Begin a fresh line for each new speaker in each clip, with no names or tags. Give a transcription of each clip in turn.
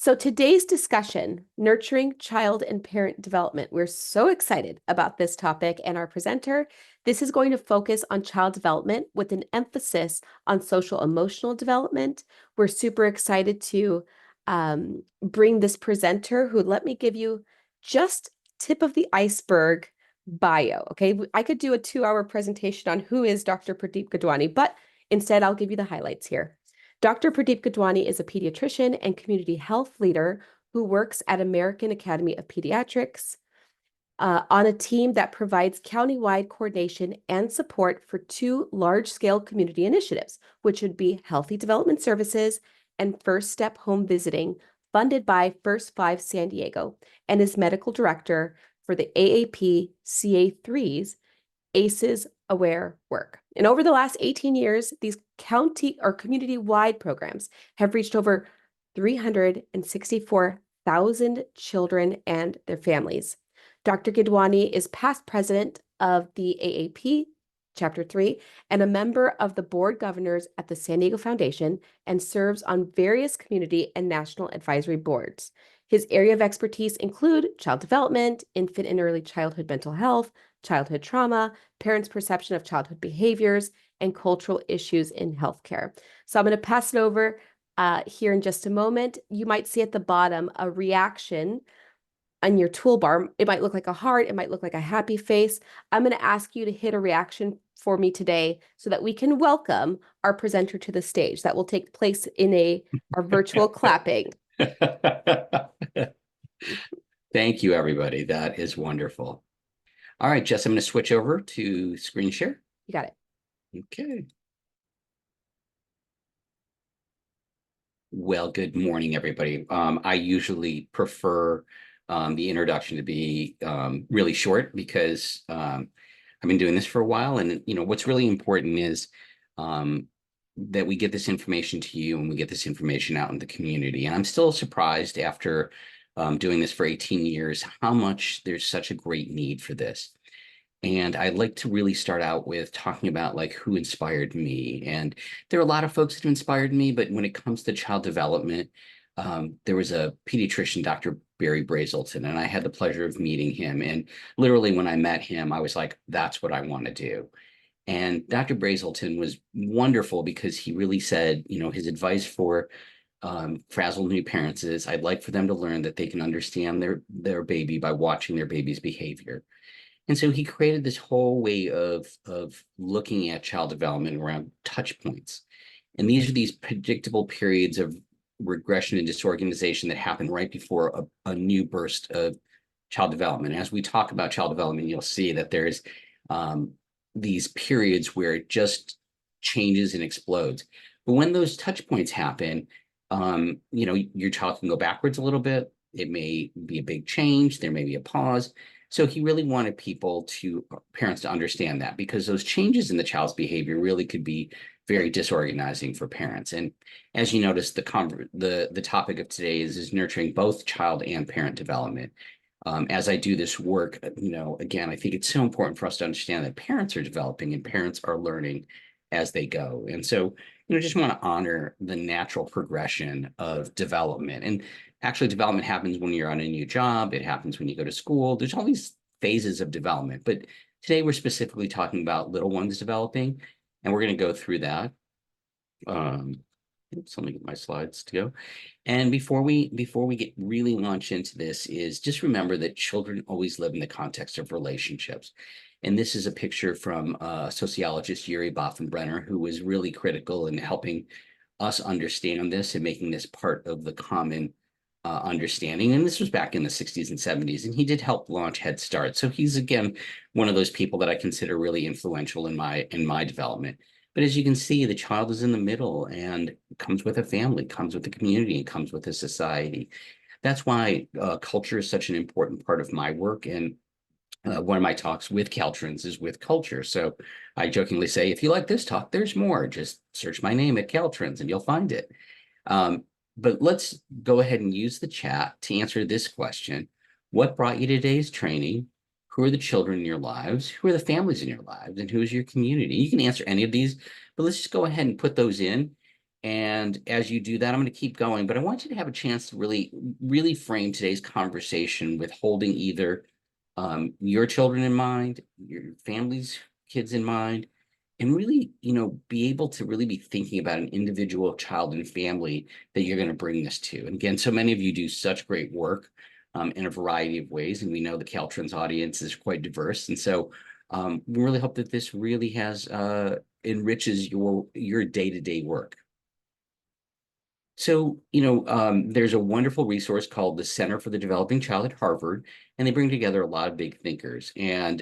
So today's discussion, nurturing child and parent development. We're so excited about this topic and our presenter. This is going to focus on child development with an emphasis on social emotional development. We're super excited to bring this presenter who, let me give you just tip of the iceberg bio. Okay, I could do a 2-hour presentation on who is Dr. Pradeep Gadwani, but instead I'll give you the highlights here. Dr. Pradeep Gadwani is a pediatrician and community health leader who works at American Academy of Pediatrics on a team that provides countywide coordination and support for 2 large-scale community initiatives, which would be Healthy Development Services and First Step Home Visiting, funded by First 5 San Diego, and is medical director for the AAP CA3's ACEs aware work. And over the last 18 years, these county or community-wide programs have reached over 364,000 children and their families. Dr. Gidwani is past president of the AAP, Chapter 3, and a member of the board governors at the San Diego Foundation and serves on various community and national advisory boards. His area of expertise include child development, infant and early childhood mental health, childhood trauma, parents' perception of childhood behaviors, and cultural issues in healthcare. So I'm going to pass it over here in just a moment. You might see at the bottom a reaction on your toolbar. It might look like a heart. It might look like a happy face. I'm going to ask you to hit a reaction for me today so that we can welcome our presenter to the stage. That will take place in our virtual clapping.
Thank you, everybody. That is wonderful. All right, Jess, I'm going to switch over to screen share.
You got it.
Okay. Well, good morning, everybody. I usually prefer the introduction to be really short because I've been doing this for a while. And, what's really important is that we get this information to you and we get this information out in the community. And I'm still surprised after doing this for 18 years, how much there's such a great need for this. And I'd like to really start out with talking about like who inspired me. And there are a lot of folks that inspired me, but when it comes to child development, there was a pediatrician, Dr. Barry Brazelton, and I had the pleasure of meeting him. And literally when I met him, I was like, that's what I want to do. And Dr. Brazelton was wonderful because he really said, his advice for frazzled new parents is I'd like for them to learn that they can understand their baby by watching their baby's behavior. And so he created this whole way of looking at child development around touch points. And these are these predictable periods of regression and disorganization that happen right before a new burst of child development. As we talk about child development, you'll see that there's these periods where it just changes and explodes. But when those touch points happen, your child can go backwards a little bit. It may be a big change. There may be a pause. So he really wanted parents to understand that because those changes in the child's behavior really could be very disorganizing for parents. And as you notice, the topic of today is nurturing both child and parent development. As I do this work, again, I think it's so important for us to understand that parents are developing and parents are learning as they go. And so, just want to honor the natural progression of development. And actually, development happens when you're on a new job. It happens when you go to school. There's all these phases of development. But today, we're specifically talking about little ones developing, and we're going to go through that. Oops, let me get my slides to go. And before we get really launch into this, is just remember that children always live in the context of relationships. And this is a picture from sociologist Yuri Boffenbrenner, who was really critical in helping us understand this and making this part of the common understanding. And this was back in the 60s and 70s, and he did help launch Head Start. So he's, again, one of those people that I consider really influential in my development. But as you can see, the child is in the middle and comes with a family, comes with a community, and comes with a society. That's why culture is such an important part of my work. And one of my talks with Caltrans is with culture. So I jokingly say, if you like this talk, there's more. Just search my name at Caltrans and you'll find it. But let's go ahead and use the chat to answer this question. What brought you to today's training? Who are the children in your lives? Who are the families in your lives? And who is your community? You can answer any of these, but let's just go ahead and put those in. And as you do that, I'm going to keep going, but I want you to have a chance to really frame today's conversation with holding either your children in mind, your family's kids in mind, and really, be able to really be thinking about an individual child and family that you're going to bring this to. And again, so many of you do such great work in a variety of ways, and we know the Caltrans audience is quite diverse. And so we really hope that this really has enriches your day-to-day work. So, there's a wonderful resource called the Center for the Developing Child at Harvard, and they bring together a lot of big thinkers. And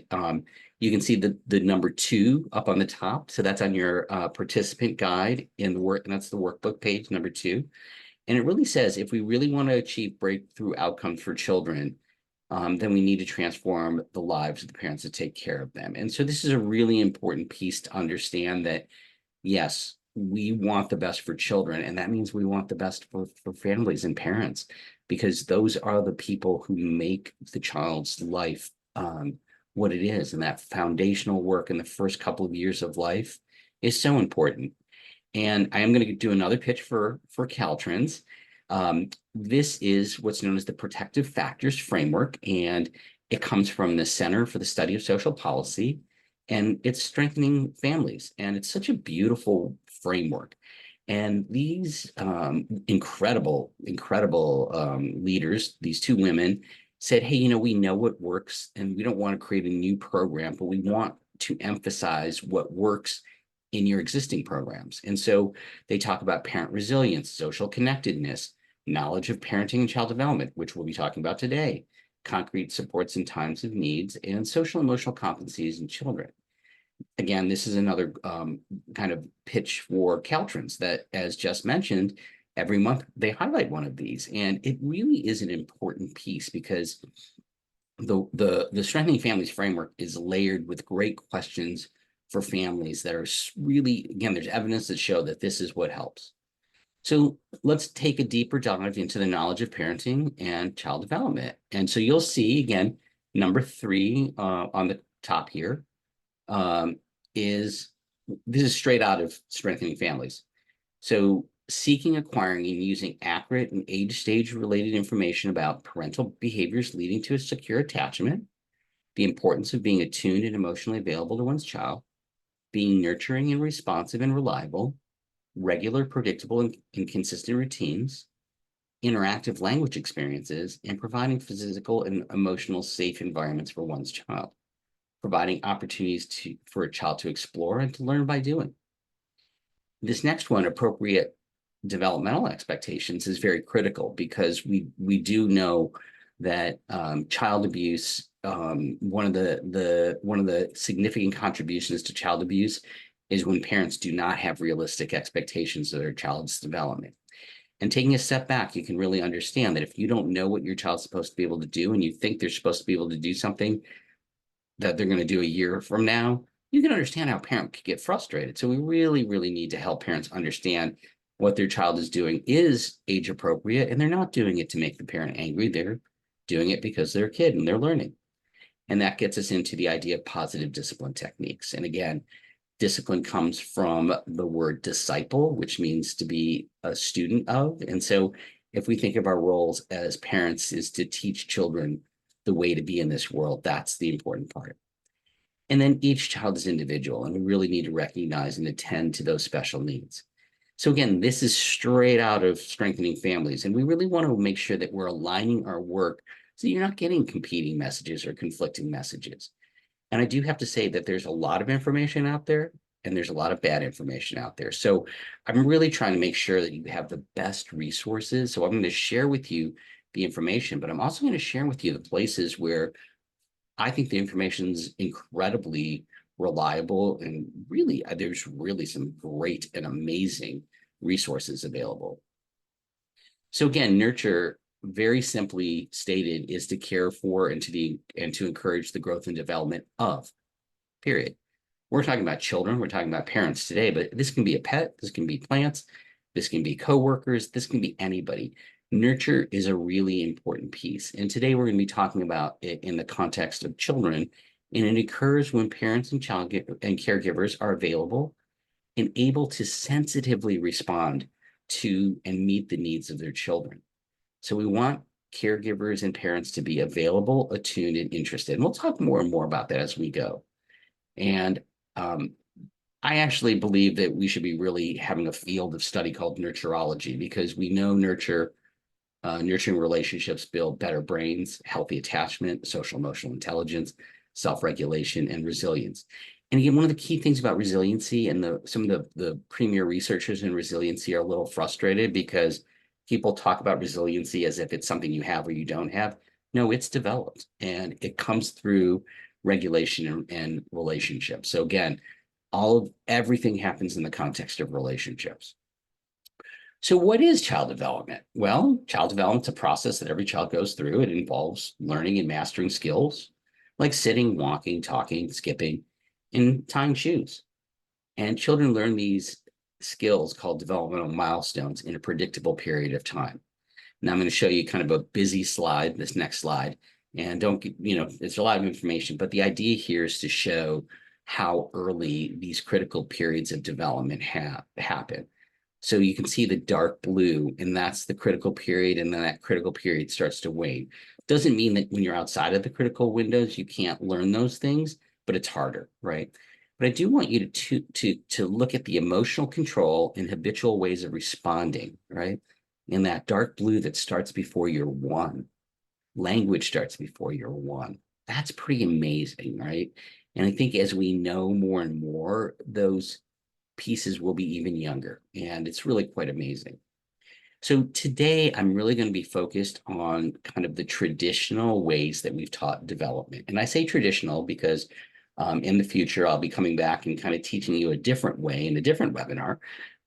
you can see the number 2 up on the top. So that's on your participant guide in the work, and that's the workbook page, number 2. And it really says, if we really want to achieve breakthrough outcomes for children, then we need to transform the lives of the parents that take care of them. And so this is a really important piece to understand that, yes, we want the best for children, and that means we want the best for families and parents, because those are the people who make the child's life what it is. And that foundational work in the first couple of years of life is so important. And I am going to do another pitch for Caltrans. This is what's known as the Protective Factors Framework, and it comes from the Center for the Study of Social Policy, and it's strengthening families. And it's such a beautiful framework. And these incredible leaders, these 2 women, said, hey, we know what works, and we don't want to create a new program, but we want to emphasize what works in your existing programs. And so they talk about parent resilience, social connectedness, knowledge of parenting and child development, which we'll be talking about today, concrete supports in times of needs, and social emotional competencies in children. Again, this is another kind of pitch for Caltrans that, as just mentioned, every month they highlight one of these. And it really is an important piece, because the Strengthening Families framework is layered with great questions for families that are really, again, there's evidence that show that this is what helps. So let's take a deeper dive into the knowledge of parenting and child development. And so you'll see, again, number 3 on the top here is, this is straight out of Strengthening Families. So seeking, acquiring, and using accurate and age stage related information about parental behaviors leading to a secure attachment, the importance of being attuned and emotionally available to one's child, being nurturing and responsive and reliable, regular, predictable, and consistent routines, interactive language experiences, and providing physical and emotional safe environments for one's child, providing opportunities for a child to explore and to learn by doing. This next one, appropriate developmental expectations, is very critical, because we do know that child abuse, one of the significant contributions to child abuse is when parents do not have realistic expectations of their child's development. And taking a step back, you can really understand that if you don't know what your child's supposed to be able to do, and you think they're supposed to be able to do something that they're going to do a year from now, you can understand how a parent could get frustrated. So we really need to help parents understand what their child is doing is age appropriate, and they're not doing it to make the parent angry. They're doing it because they're a kid and they're learning. And that gets us into the idea of positive discipline techniques. And again, discipline comes from the word disciple, which means to be a student of. And so if we think of our roles as parents is to teach children the way to be in this world, that's the important part. And then each child is individual, and we really need to recognize and attend to those special needs. So again, this is straight out of Strengthening Families, and we really want to make sure that we're aligning our work so you're not getting competing messages or conflicting messages. And I do have to say that there's a lot of information out there, and there's a lot of bad information out there. So I'm really trying to make sure that you have the best resources. So I'm going to share with you the information, but I'm also going to share with you the places where I think the information is incredibly reliable, and really, there's really some great and amazing resources available. So again, nurture, very simply stated, is to care for and to encourage the growth and development of, period. We're talking about children, we're talking about parents today, but this can be a pet, this can be plants, this can be coworkers, this can be anybody. Nurture is a really important piece. And today we're going to be talking about it in the context of children. And it occurs when parents and caregivers are available and able to sensitively respond to and meet the needs of their children. So we want caregivers and parents to be available, attuned, and interested. And we'll talk more and more about that as we go. And um, I actually believe that we should be really having a field of study called nurturology, because we know nurturing relationships build better brains, healthy attachment, social emotional intelligence, self-regulation, and resilience. And again, one of the key things about resiliency, and some of the premier researchers in resiliency are a little frustrated because people talk about resiliency as if it's something you have or you don't have. No, it's developed, and it comes through regulation and relationships. So again, everything happens in the context of relationships. So what is child development? Well, child development is a process that every child goes through. It involves learning and mastering skills like sitting, walking, talking, skipping, and tying shoes. And children learn these skills called developmental milestones in a predictable period of time. Now I'm going to show you kind of a busy slide, this next slide. And don't, it's a lot of information, but the idea here is to show how early these critical periods of development happen. So you can see the dark blue, and that's the critical period, and then that critical period starts to wane. Doesn't mean that when you're outside of the critical windows, you can't learn those things, but it's harder, right? But I do want you to look at the emotional control and habitual ways of responding, right? In that dark blue that starts before you're one. Language starts before you're one. That's pretty amazing, right? And I think as we know more and more, those pieces will be even younger. And it's really quite amazing. So today I'm really going to be focused on kind of the traditional ways that we've taught development. And I say traditional because in the future, I'll be coming back and kind of teaching you a different way in a different webinar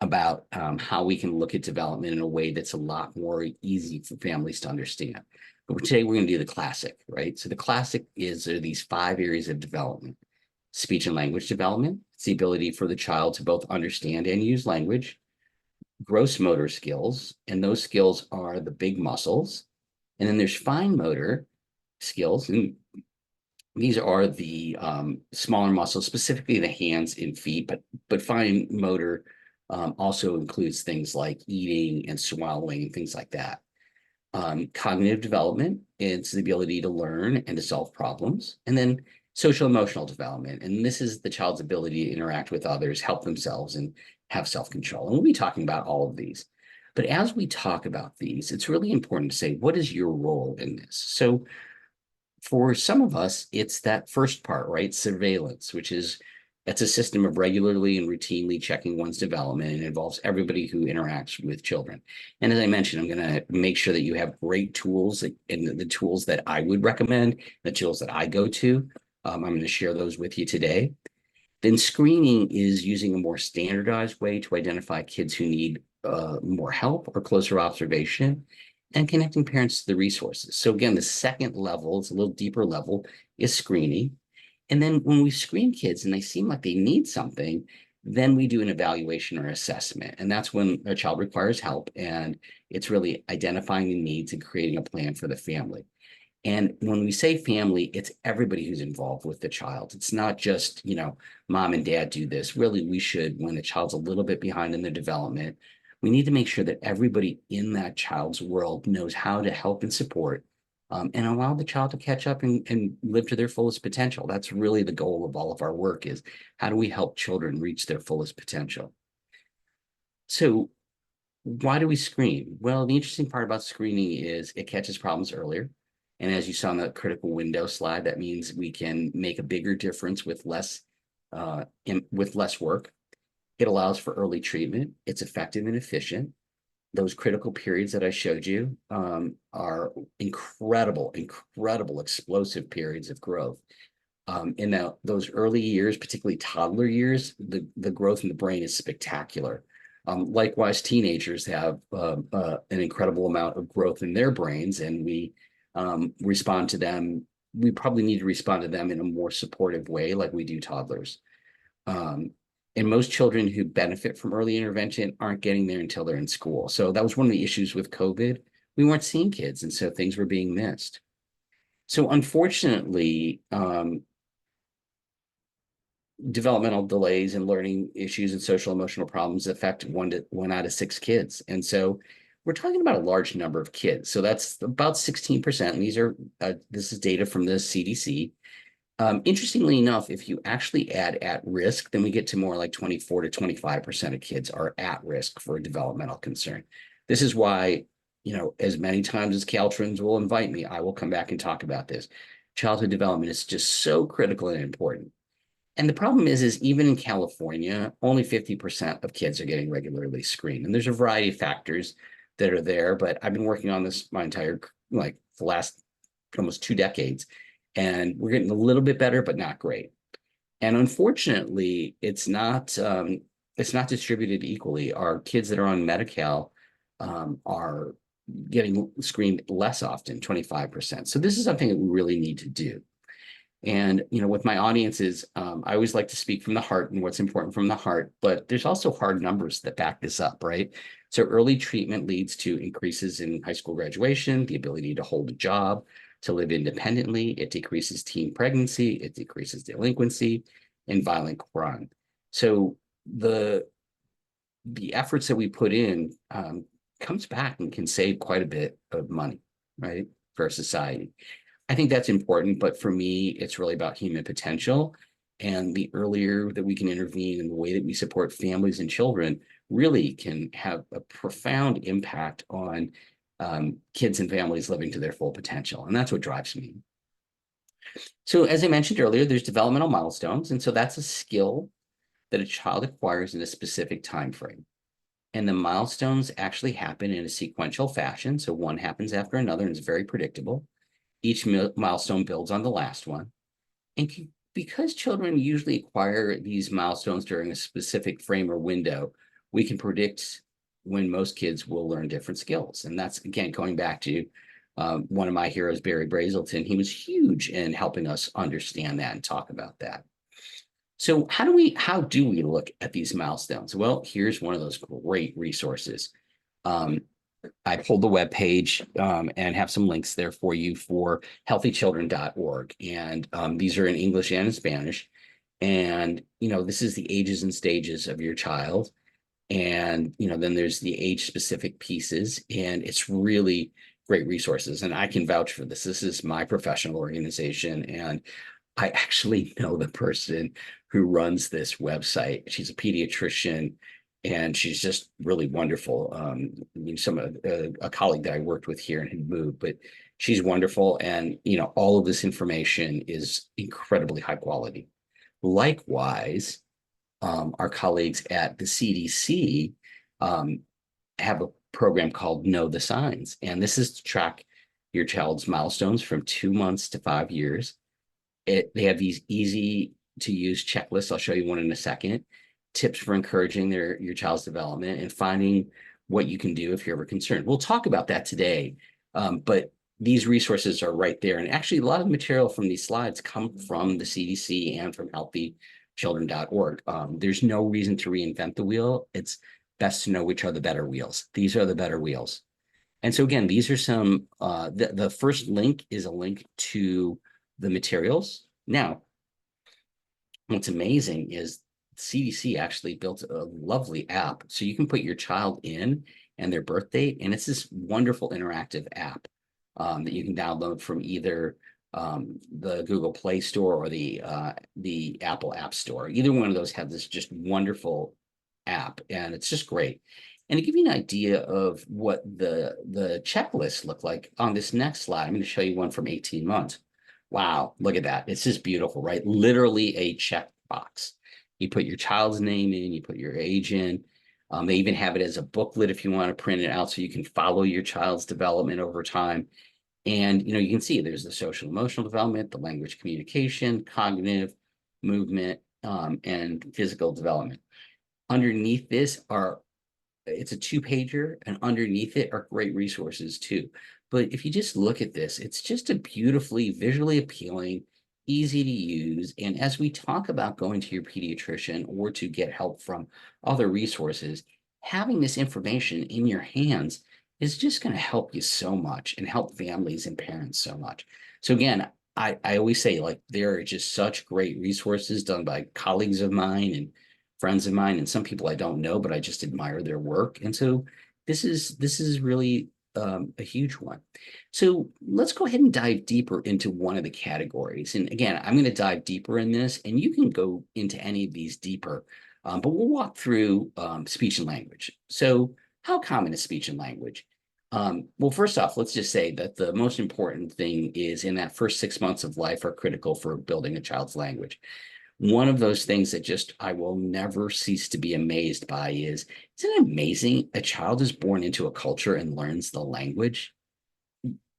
about how we can look at development in a way that's a lot more easy for families to understand. But today we're going to do the classic, right? So the classic are these 5 areas of development. Speech and language development. It's the ability for the child to both understand and use language. Gross motor skills, and those skills are the big muscles. And then there's fine motor skills, and these are the smaller muscles, specifically the hands and feet, but fine motor also includes things like eating and swallowing and things like that. Cognitive development, it's the ability to learn and to solve problems. And then social emotional development, and this is the child's ability to interact with others, help themselves, and have self-control. And we'll be talking about all of these. But as we talk about these, it's really important to say, what is your role in this? So for some of us, it's that first part, right? Surveillance, which is it's a system of regularly and routinely checking one's development, and it involves everybody who interacts with children. And as I mentioned, I'm going to make sure that you have great tools, and the tools that I would recommend, the tools that I go to. I'm going to share those with you today. Then screening is using a more standardized way to identify kids who need more help or closer observation, and connecting parents to the resources. So again, the second level, it's a little deeper level, is screening. And then when we screen kids and they seem like they need something, then we do an evaluation or assessment. And that's when a child requires help. And it's really identifying the needs and creating a plan for the family. And when we say family, it's everybody who's involved with the child. It's not just, mom and dad do this. Really, we should, when the child's a little bit behind in their development, we need to make sure that everybody in that child's world knows how to help and support and allow the child to catch up and live to their fullest potential. That's really the goal of all of our work, is how do we help children reach their fullest potential? So why do we screen? Well, the interesting part about screening is it catches problems earlier. And as you saw in the critical window slide, that means we can make a bigger difference with less work. It allows for early treatment. It's effective and efficient. Those critical periods that I showed you are incredible, explosive periods of growth. In those early years, particularly toddler years, the growth in the brain is spectacular. Likewise, teenagers have an incredible amount of growth in their brains, and we respond to them. We probably need to respond to them in a more supportive way, like we do toddlers. And most children who benefit from early intervention aren't getting there until they're in school. So that was one of the issues with COVID. We weren't seeing kids, and so things were being missed. So unfortunately, developmental delays and learning issues and social emotional problems affect 1 out of 6 kids. And so we're talking about a large number of kids. So that's about 16%. And this is data from the CDC. Interestingly enough, if you actually add at risk, then we get to more like 24 to 25% of kids are at risk for a developmental concern. This is why, as many times as Caltrans will invite me, I will come back and talk about this. Childhood development is just so critical and important. And the problem is even in California, only 50% of kids are getting regularly screened. And there's a variety of factors that are there, but I've been working on this my entire, like the last almost 2 decades, and we're getting a little bit better, but not great. And unfortunately, it's not distributed equally. Our kids that are on Medi-Cal are getting screened less often, 25%. So this is something that we really need to do. And, with my audiences, I always like to speak from the heart and what's important from the heart, but there's also hard numbers that back this up, right? So early treatment leads to increases in high school graduation, the ability to hold a job, to live independently. It decreases teen pregnancy, it decreases delinquency and violent crime. So the efforts that we put in comes back and can save quite a bit of money, right, for society. I think that's important, but for me, it's really about human potential. And the earlier that we can intervene in the way that we support families and children really can have a profound impact on kids and families living to their full potential. And that's what drives me. So as I mentioned earlier, there's developmental milestones. And so that's a skill that a child acquires in a specific time frame. And the milestones actually happen in a sequential fashion. So one happens after another and it's very predictable. Each milestone builds on the last one. And because children usually acquire these milestones during a specific frame or window, we can predict when most kids will learn different skills. And that's, again, going back to one of my heroes, Barry Brazelton. He was huge in helping us understand that and talk about that. So how do we look at these milestones? Well, here's one of those great resources. I pulled the webpage and have some links there for you for healthychildren.org. And these are in English and in Spanish. And, this is the ages and stages of your child. And, then there's the age specific pieces. And it's really great resources. And I can vouch for this. This is my professional organization. And I actually know the person who runs this website. She's a pediatrician. And she's just really wonderful. A colleague that I worked with here and had moved, but she's wonderful. And, all of this information is incredibly high quality. Likewise, our colleagues at the CDC have a program called Know the Signs. And this is to track your child's milestones from 2 months to 5 years. They have these easy to use checklists. I'll show you one in a second. Tips for encouraging your child's development and finding what you can do if you're ever concerned. We'll talk about that today, but these resources are right there. And actually, a lot of the material from these slides come from the CDC and from healthychildren.org. There's no reason to reinvent the wheel. It's best to know which are the better wheels. These are the better wheels. And so again, these are some, the first link is a link to the materials. Now, what's amazing is CDC actually built a lovely app. So you can put your child in and their birth date, and it's this wonderful interactive app that you can download from either the Google Play Store or the Apple App Store. Either one of those have this just wonderful app, and it's just great. And to give you an idea of what the checklists look like on this next slide, I'm going to show you one from 18 months. Wow, look at that. It's just beautiful, right? Literally a checkbox. You put your child's name in, you put your age in. They even have it as a booklet if you want to print it out so you can follow your child's development over time. And, you can see there's the social emotional development, the language communication, cognitive, movement, and physical development. Underneath this it's a 2-pager, and underneath it are great resources too. But if you just look at this, it's just a beautifully visually appealing, easy to use. And as we talk about going to your pediatrician or to get help from other resources, having this information in your hands is just going to help you so much and help families and parents so much. So again, I always say, like, there are just such great resources done by colleagues of mine and friends of mine, and some people I don't know, but I just admire their work. And so this is really a huge one. So let's go ahead and dive deeper into one of the categories. And again, I'm going to dive deeper in this, and you can go into any of these deeper, but we'll walk through speech and language. So how common is speech and language? Well, first off, let's just say that the most important thing is in that first 6 months of life are critical for building a child's language. One of those things that just I will never cease to be amazed by is, isn't it amazing? A child is born into a culture and learns the language.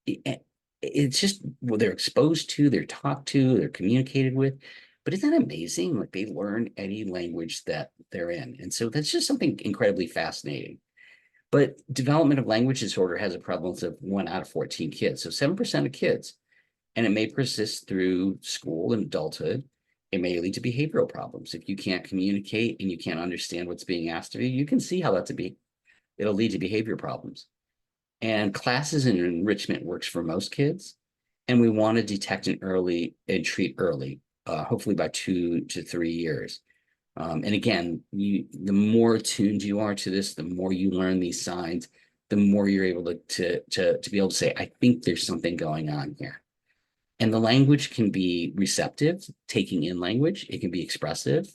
It's just what they're exposed to, they're talked to, they're communicated with. But isn't that amazing? Like they learn any language that they're in. And so that's just something incredibly fascinating. But development of language disorder has a prevalence of 1 out of 14 kids. So 7% of kids, and it may persist through school and adulthood. It may lead to behavioral problems. If you can't communicate and you can't understand what's being asked of you, you can see how it'll lead to behavior problems. And classes and enrichment works for most kids. And we want to detect an early and treat early, hopefully by 2 to 3 years. And again, the more attuned you are to this, the more you learn these signs, the more you're able to be able to say, I think there's something going on here. And the language can be receptive, taking in language. It can be expressive,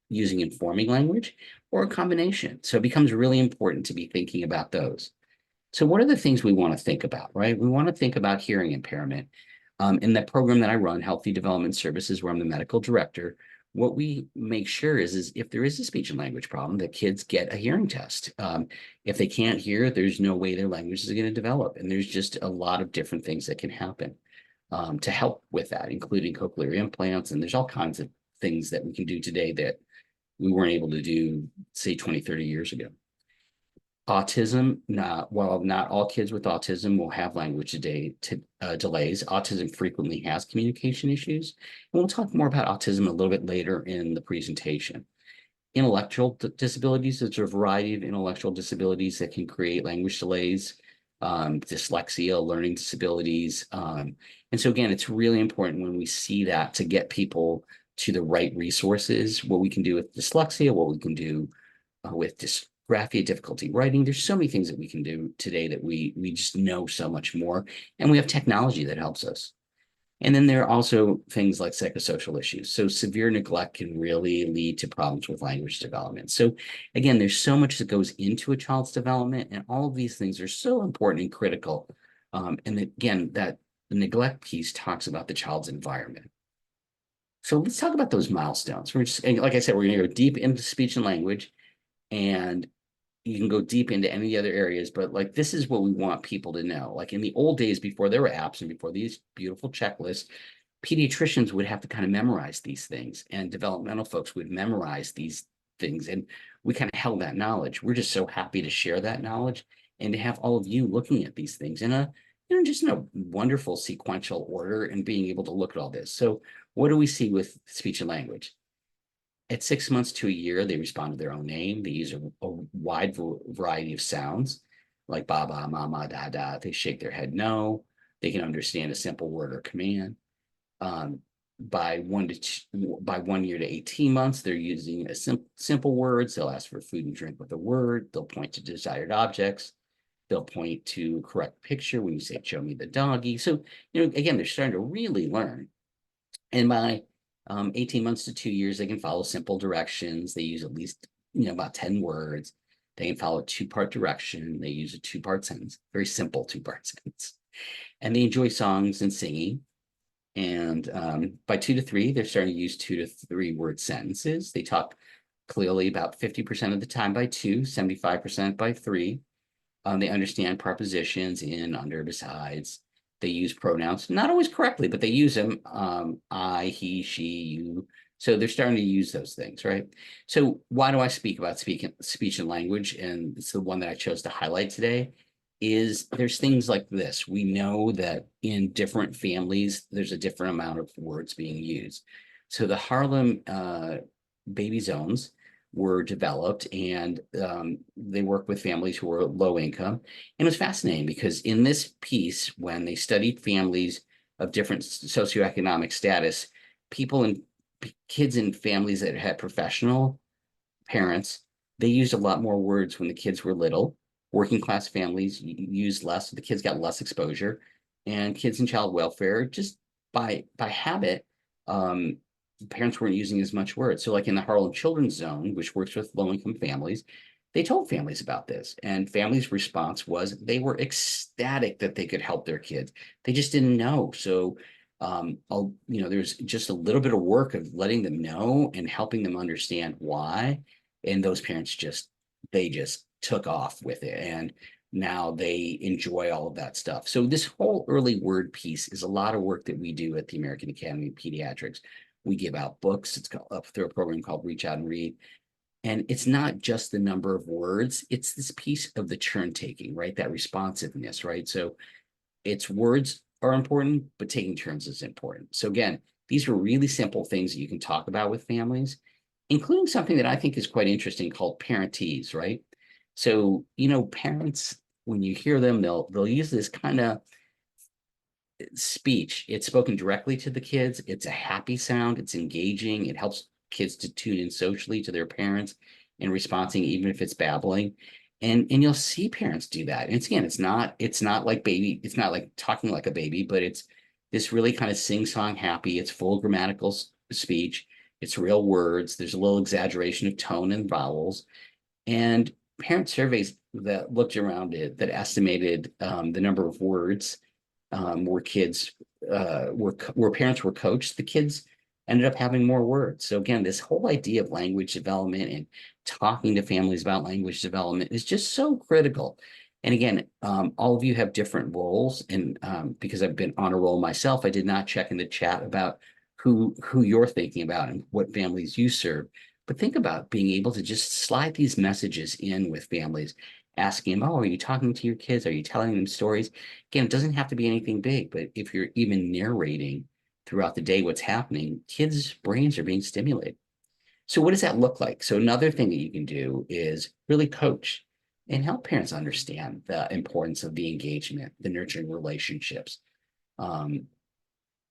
using informing language, or a combination. So it becomes really important to be thinking about those. So what are the things we want to think about, right? We want to think about hearing impairment. In the program that I run, Healthy Development Services, where I'm the medical director, what we make sure is if there is a speech and language problem, that kids get a hearing test. If they can't hear, there's no way their language is going to develop. And there's just a lot of different things that can happen to help with that, including cochlear implants. And there's all kinds of things that we can do today that we weren't able to do, say, 20, 30 years ago. Autism, while not all kids with autism will have language delays, autism frequently has communication issues. And we'll talk more about autism a little bit later in the presentation. Intellectual disabilities, there's a variety of intellectual disabilities that can create language delays, dyslexia, learning disabilities. And so again, it's really important when we see that to get people to the right resources, what we can do with dyslexia, what we can do with dysgraphia, difficulty writing. There's so many things that we can do today that we just know so much more, and we have technology that helps us. And then there are also things like psychosocial issues. So severe neglect can really lead to problems with language development. So again, there's so much that goes into a child's development, and all of these things are so important and critical. And again, that the neglect piece talks about the child's environment. So let's talk about those milestones. Like I said, we're going to go deep into speech and language, and you can go deep into any other areas, but like this is what we want people to know. Like in the old days, before there were apps and before these beautiful checklists, pediatricians would have to kind of memorize these things, and developmental folks would memorize these things. And we kind of held that knowledge. We're just so happy to share that knowledge and to have all of you looking at these things in a, just in a wonderful sequential order and being able to look at all this. So what do we see with speech and language? At 6 months to a year, they respond to their own name. They use a wide variety of sounds like baba, mama, da, da. They shake their head no. They can understand a simple word or command. Um, by 1 year to 18 months, they're using simple words. They'll ask for food and drink with a word. They'll point to desired objects. They'll point to correct picture when you say, show me the doggy. So, again, they're starting to really learn. And by 18 months to 2 years, they can follow simple directions. They use at least, about 10 words. They can follow a two-part direction. They use a two-part sentence, very simple two-part sentence. And they enjoy songs and singing. And by 2 to 3, they're starting to use 2 to 3 word sentences. They talk clearly about 50% of the time by 2, 75% by 3. They understand prepositions in, under, besides. They use pronouns, not always correctly, but they use them. I, he, she, you. So they're starting to use those things, right? So why do I speak about speech and language? And it's the one that I chose to highlight today. Is there's things like this. We know that in different families, there's a different amount of words being used. So the Harlem baby zones were developed, and they work with families who are low income. And it was fascinating because in this piece, when they studied families of different socioeconomic status, people and kids in families that had professional parents, they used a lot more words when the kids were little. Working class families used less, so the kids got less exposure, and kids in child welfare, just by habit, um, parents weren't using as much words. So, like in the Harlem Children's Zone, which works with low income families, they told families about this, and families' response was they were ecstatic that they could help their kids. They just didn't know. So, there's just a little bit of work of letting them know and helping them understand why, and those parents just took off with it, and now they enjoy all of that stuff. So this whole early word piece is a lot of work that we do at the American Academy of Pediatrics. We give out books. It's up through a program called Reach Out and Read. And it's not just the number of words, it's this piece of the turn taking, right? That responsiveness, right? So it's words are important, but taking turns is important. So again, these are really simple things that you can talk about with families, including something that I think is quite interesting called parentese, right? So, parents, when you hear them, they'll use this kind of speech. It's spoken directly to the kids. It's a happy sound. It's engaging. It helps kids to tune in socially to their parents and responding, even if it's babbling. And you'll see parents do that. And again, it's not like baby, it's not like talking like a baby, but it's this really kind of sing-song happy. It's full grammatical speech. It's real words. There's a little exaggeration of tone and vowels. And parent surveys that looked around it that estimated the number of words where kids where parents were coached, the kids ended up having more words. So again, this whole idea of language development and talking to families about language development is just so critical. And again, all of you have different roles, and because I've been on a roll myself, I did not check in the chat about who you're thinking about and what families you serve. But think about being able to just slide these messages in with families, asking them, oh, are you talking to your kids? Are you telling them stories? Again, it doesn't have to be anything big, but if you're even narrating throughout the day what's happening, kids' brains are being stimulated. So what does that look like? So another thing that you can do is really coach and help parents understand the importance of the engagement, the nurturing relationships. Um,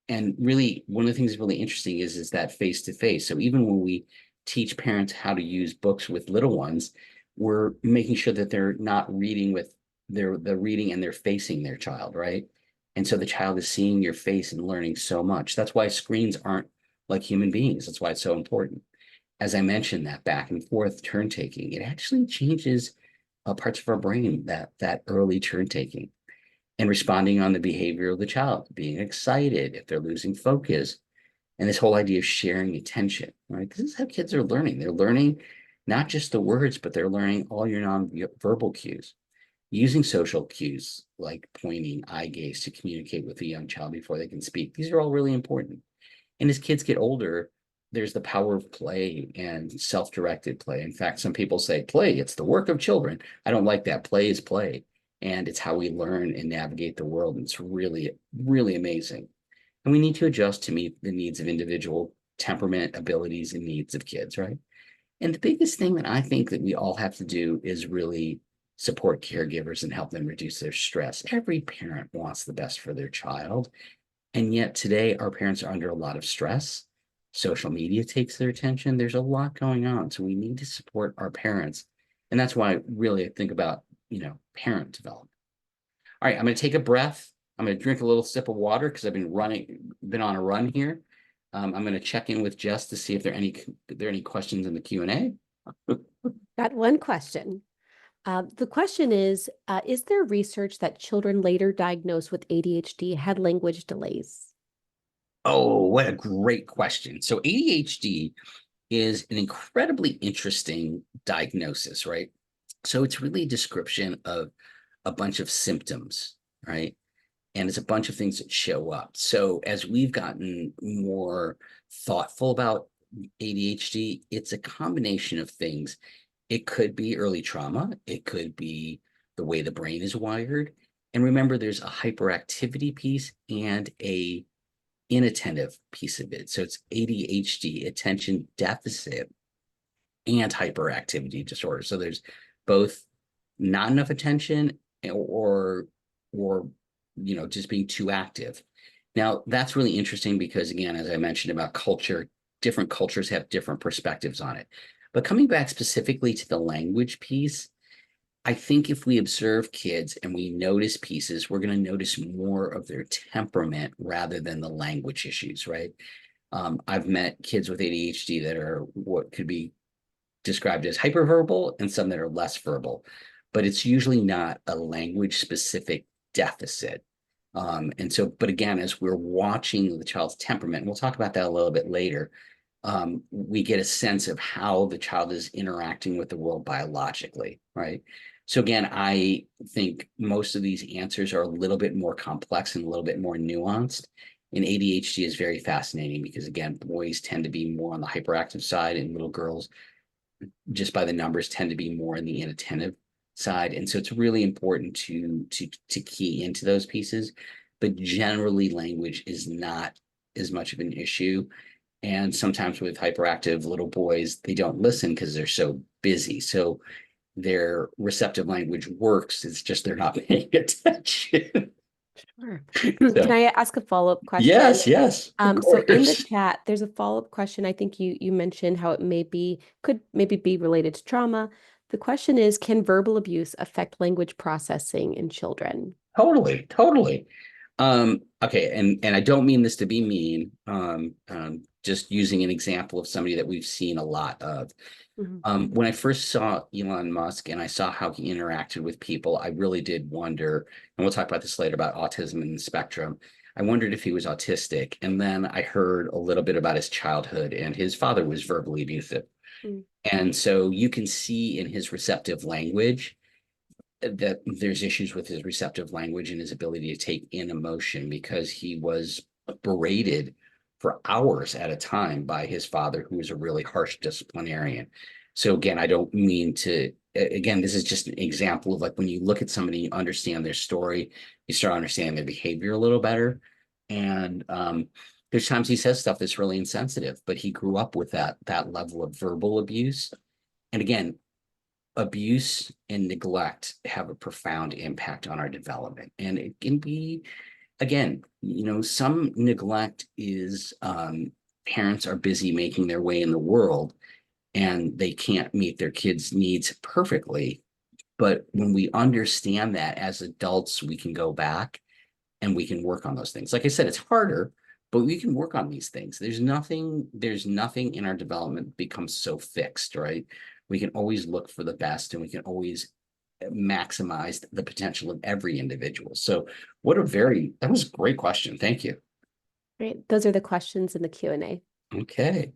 and really, one of the things that's really interesting is that face to face. So even when we teach parents how to use books with little ones, we're making sure that they're not reading with the reading and they're facing their child, right? And so the child is seeing your face and learning so much. That's why screens aren't like human beings. That's why it's so important. As I mentioned, that back and forth turn taking, it actually changes parts of our brain, that early turn taking, and responding on the behavior of the child, being excited if they're losing focus, and this whole idea of sharing attention, right? Because this is how kids are learning. They're learning not just the words, but they're learning all your non-verbal cues, using social cues like pointing, eye gaze to communicate with a young child before they can speak. These are all really important. And as kids get older, there's the power of play and self-directed play. In fact, some people say play, it's the work of children. I don't like that. Play is play. And it's how we learn and navigate the world. And it's really, really amazing. And we need to adjust to meet the needs of individual temperament, abilities, and needs of kids, right? And the biggest thing that I think that we all have to do is really support caregivers and help them reduce their stress. Every parent wants the best for their child. And yet today, our parents are under a lot of stress. Social media takes their attention. There's a lot going on. So we need to support our parents. And that's why I really think about, parent development. All right, I'm going to take a breath. I'm going to drink a little sip of water because I've been on a run here. I'm going to check in with Jess to see if there are any questions in the Q&A.
Got one question. The question is there research that children later diagnosed with ADHD had language delays?
Oh, what a great question. So ADHD is an incredibly interesting diagnosis, right? So it's really a description of a bunch of symptoms, right? And it's a bunch of things that show up. So as we've gotten more thoughtful about ADHD, it's a combination of things. It could be early trauma. It could be the way the brain is wired. And remember, there's a hyperactivity piece and a inattentive piece of it. So it's ADHD, attention deficit and hyperactivity disorder. So there's both not enough attention or just being too active. Now, that's really interesting because, again, as I mentioned about culture, different cultures have different perspectives on it. But coming back specifically to the language piece, I think if we observe kids and we notice pieces, we're going to notice more of their temperament rather than the language issues, right? I've met kids with ADHD that are what could be described as hyperverbal and some that are less verbal, but it's usually not a language specific deficit. And so, but again, as we're watching the child's temperament, and we'll talk about that a little bit later, we get a sense of how the child is interacting with the world biologically, right? So again, I think most of these answers are a little bit more complex and a little bit more nuanced. And ADHD is very fascinating because, again, boys tend to be more on the hyperactive side and little girls, just by the numbers, tend to be more in the inattentive side. And so it's really important to key into those pieces. But generally, language is not as much of an issue. And sometimes with hyperactive little boys, they don't listen because they're so busy. So their receptive language works. It's just they're not paying attention.
Sure. Can
So
I ask a follow-up question?
yes, yes, of
So in the
course.
chat, there's a follow-up question. I think you mentioned how it could maybe be related to trauma. The question is, can verbal abuse affect language processing in children?
Totally, totally. Okay, and I don't mean this to be mean. Just using an example of somebody that we've seen a lot of.
Mhm.
When I first saw Elon Musk and I saw how he interacted with people, I really did wonder, and we'll talk about this later about autism and the spectrum. I wondered if he was autistic. And then I heard a little bit about his childhood, and his father was verbally abusive.
Mm.
And so you can see in his receptive language that there's issues with his receptive language and his ability to take in emotion because he was berated for hours at a time by his father, who was a really harsh disciplinarian. So again, I don't mean to, again, this is just an example of like when you look at somebody, you understand their story, you start understanding their behavior a little better. And there's times he says stuff that's really insensitive, but he grew up with that level of verbal abuse. And again, abuse and neglect have a profound impact on our development. And it can be, again, some neglect is parents are busy making their way in the world and they can't meet their kids' needs perfectly. But when we understand that as adults, we can go back and we can work on those things. Like I said, it's harder, but we can work on these things. There's nothing in our development becomes so fixed, right? We can always look for the best and we can always maximize the potential of every individual. So that was a great question. Thank you.
Great. Those are the questions in the Q&A.
Okay.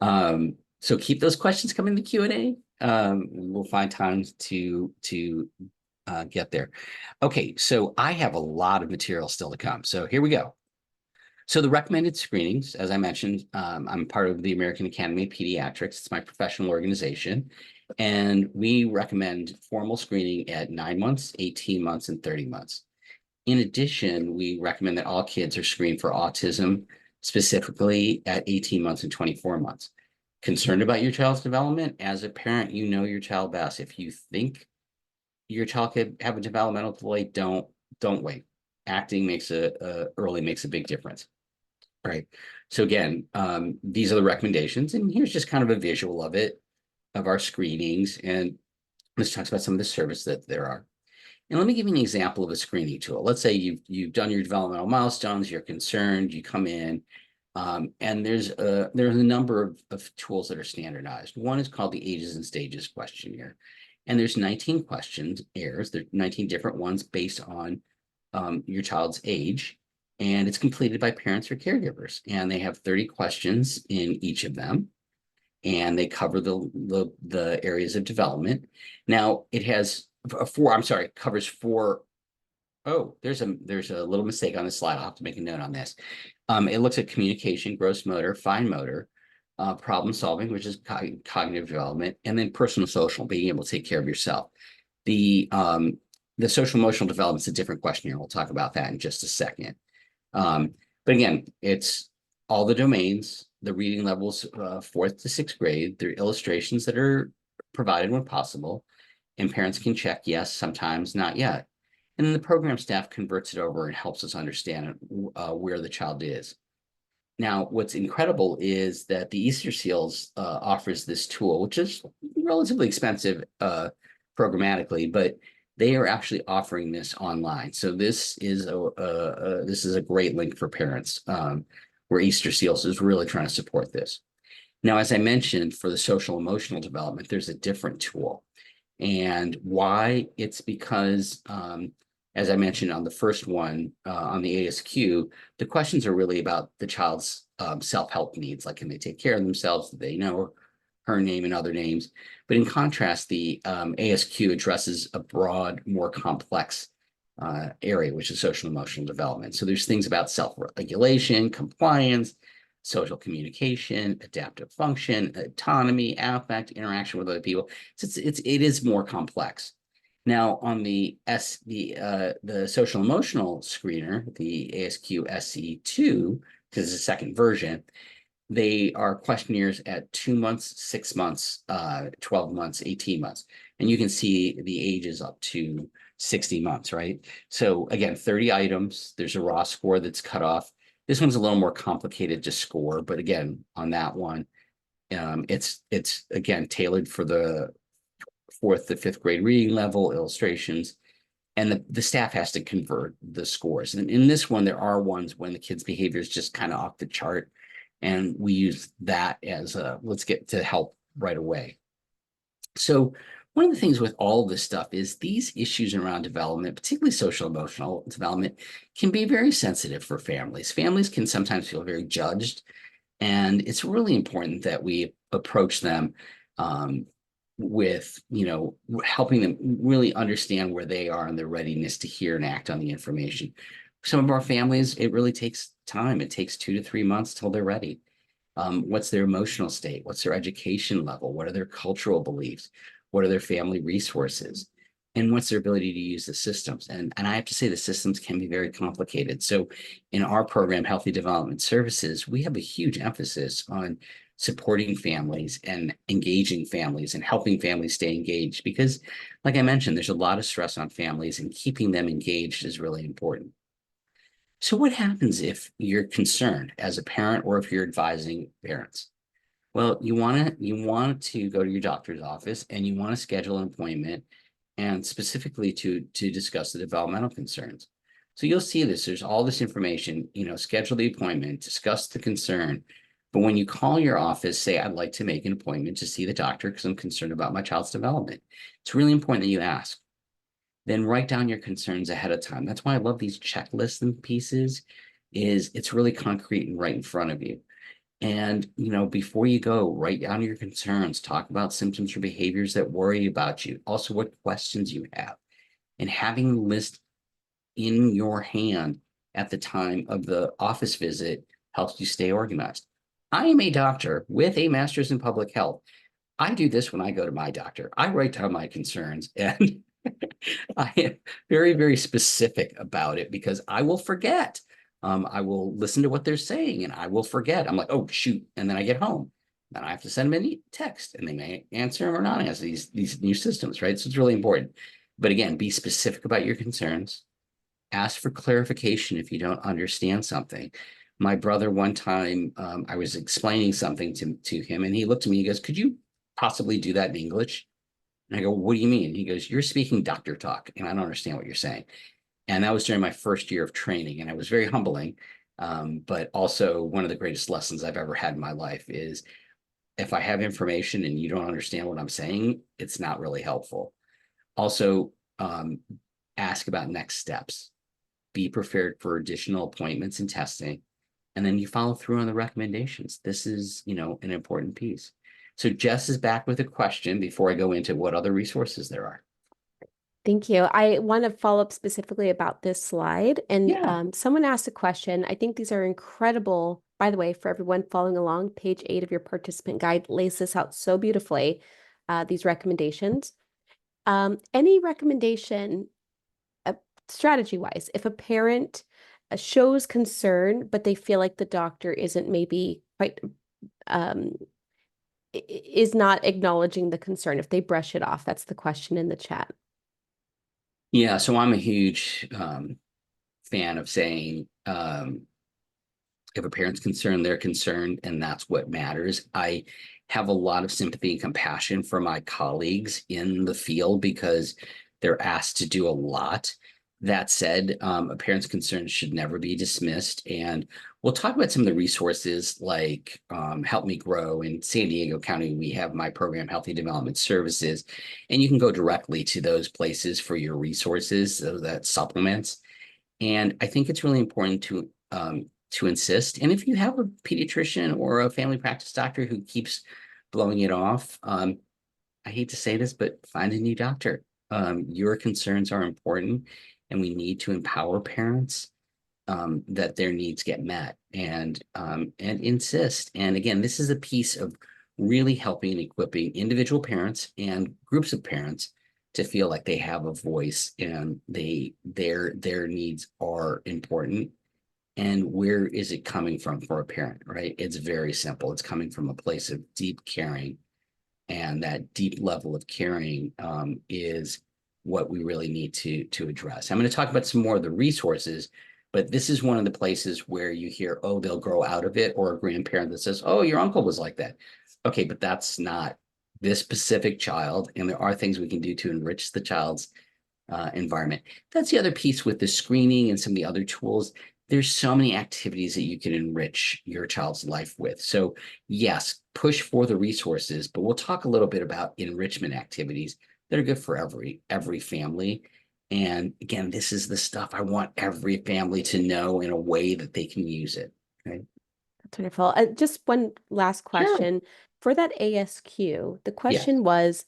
So keep those questions coming to Q&A. We'll find times to get there. Okay, so I have a lot of material still to come. So here we go. So the recommended screenings, as I mentioned, I'm part of the American Academy of Pediatrics. It's my professional organization. And we recommend formal screening at 9 months, 18 months, and 30 months. In addition, we recommend that all kids are screened for autism, specifically at 18 months and 24 months. Concerned about your child's development? As a parent, you know your child best. If you think your child could have a developmental delay, don't wait. Acting early makes a big difference. Right. So again, these are the recommendations, and here's just kind of a visual of it, of our screenings, and let's talk about some of the services that there are. And let me give you an example of a screening tool. Let's say you've done your developmental milestones, you're concerned, you come in, and there's a number of tools that are standardized. One is called the Ages and Stages questionnaire, and there's 19 questions, airs. There are 19 different ones based on your child's age, and it's completed by parents or caregivers. And they have 30 questions in each of them, and they cover the areas of development. Now it has four. I'm sorry, covers four. Oh, there's a little mistake on the slide. I'll have to make a note on this. It looks at communication, gross motor, fine motor, problem solving, which is cognitive development, and then personal social, being able to take care of yourself. The social emotional development is a different question here. We'll talk about that in just a second. But again, it's all the domains, the reading levels, fourth to sixth grade. There are illustrations that are provided when possible, and parents can check yes, sometimes not yet. And then the program staff converts it over and helps us understand where the child is. Now, what's incredible is that the Easter Seals offers this tool, which is relatively expensive programmatically, but they are actually offering this online. So this is a great link for parents, where Easter Seals is really trying to support this. Now, as I mentioned, for the social emotional development, there's a different tool. And why? It's because, as I mentioned on the first one, on the ASQ, the questions are really about the child's self-help needs, like can they take care of themselves? Do they know her name and other names? But in contrast, the ASQ addresses a broad, more complex area, which is social emotional development. So there's things about self-regulation, compliance, social communication, adaptive function, autonomy, affect, interaction with other people. So it is more complex. Now on the social emotional screener, the ASQ SE2, because it's a second version, they are questionnaires at 2 months, 6 months, 12 months, 18 months. And you can see the ages up to 60 months, right? So again, 30 items, there's a raw score that's cut off. This one's a little more complicated to score, but again, on that one, it's again tailored for the fourth to fifth grade reading level, illustrations, and the staff has to convert the scores. And in this one, there are ones when the kid's behavior is just kind of off the chart, and we use that as a let's get to help right away. So one of the things with all this stuff is these issues around development, particularly social emotional development, can be very sensitive for families. Families can sometimes feel very judged, and it's really important that we approach them with, helping them really understand where they are and their readiness to hear and act on the information. Some of our families, it really takes time. It takes 2 to 3 months till they're ready. What's their emotional state? What's their education level? What are their cultural beliefs? What are their family resources? And what's their ability to use the systems? And I have to say the systems can be very complicated. So in our program, Healthy Development Services, we have a huge emphasis on supporting families and engaging families and helping families stay engaged. Because like I mentioned, there's a lot of stress on families, and keeping them engaged is really important. So what happens if you're concerned as a parent or if you're advising parents? Well, you want to go to your doctor's office and you want to schedule an appointment, and specifically to discuss the developmental concerns. So you'll see this, there's all this information, schedule the appointment, discuss the concern. But when you call your office, say, I'd like to make an appointment to see the doctor because I'm concerned about my child's development. It's really important that you ask. Then write down your concerns ahead of time. That's why I love these checklists and pieces, is it's really concrete and right in front of you. And, before you go, write down your concerns, talk about symptoms or behaviors that worry about you, also what questions you have. And having the list in your hand at the time of the office visit helps you stay organized. I am a doctor with a master's in public health. I do this when I go to my doctor. I write down my concerns, and I am very, very specific about it because I will forget. I will listen to what they're saying and I will forget. I'm like, oh, shoot. And then I get home. Then I have to send them a text, and they may answer them or not answer these new systems, right? So it's really important. But again, be specific about your concerns. Ask for clarification if you don't understand something. My brother, one time, I was explaining something to him, and he looked at me, he goes, could you possibly do that in English? And I go, what do you mean? He goes, you're speaking doctor talk, and I don't understand what you're saying. And that was during my first year of training, and it was very humbling. But also one of the greatest lessons I've ever had in my life is if I have information and you don't understand what I'm saying, it's not really helpful. Also, ask about next steps. Be prepared for additional appointments and testing, and then you follow through on the recommendations. This is, an important piece. So Jess is back with a question before I go into what other resources there are.
Thank you. I want to follow up specifically about this slide. And
Yeah.
someone asked a question. I think these are incredible. By the way, for everyone following along, page 8 of your participant guide lays this out so beautifully, these recommendations. Any recommendation, uh, strategy-wise, if a parent shows concern, but they feel like the doctor isn't maybe quite is not acknowledging the concern, if they brush it off. That's the question in the chat.
Yeah, so I'm a huge fan of saying if a parent's concerned, they're concerned, and that's what matters. I have a lot of sympathy and compassion for my colleagues in the field because they're asked to do a lot. That said, a parent's concerns should never be dismissed. And we'll talk about some of the resources like Help Me Grow. In San Diego County, we have my program, Healthy Development Services, and you can go directly to those places for your resources, so that supplements. And I think it's really important to insist. And if you have a pediatrician or a family practice doctor who keeps blowing it off, I hate to say this, but find a new doctor. Your concerns are important, and we need to empower parents that their needs get met and insist. And again, this is a piece of really helping and equipping individual parents and groups of parents to feel like they have a voice and their needs are important. And where is it coming from for a parent, right? It's very simple. It's coming from a place of deep caring, and that deep level of caring is what we really need to address. I'm going to talk about some more of the resources, but this is one of the places where you hear, oh, they'll grow out of it, or a grandparent that says, oh, your uncle was like that. Okay, but that's not this specific child, and there are things we can do to enrich the child's environment. That's the other piece with the screening and some of the other tools. There's so many activities that you can enrich your child's life with. So yes, push for the resources, but we'll talk a little bit about enrichment activities that are good for every family. And again, this is the stuff I want every family to know in a way that they can use it. Okay.
That's wonderful. Just one last
Sure.
question. For that ASQ, the
Yes.
question was,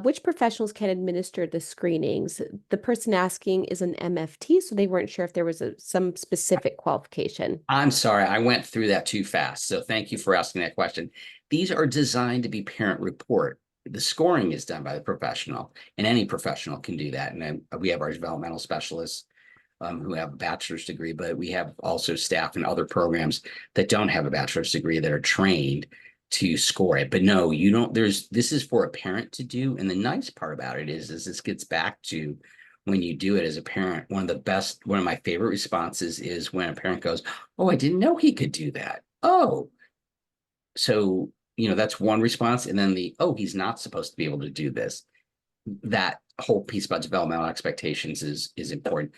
which professionals can administer the screenings? The person asking is an MFT, so they weren't sure if there was some specific qualification.
I'm sorry, I went through that too fast. So thank you for asking that question. These are designed to be parent report. The scoring is done by the professional, and any professional can do that. And then we have our developmental specialists who have a bachelor's degree, but we have also staff in other programs that don't have a bachelor's degree that are trained to score it. But no, you don't. This is for a parent to do. And the nice part about it is this gets back to when you do it as a parent. One of my favorite responses is when a parent goes, "Oh, I didn't know he could do that." Oh, so that's one response. And then oh, he's not supposed to be able to do this. That whole piece about developmental expectations is important.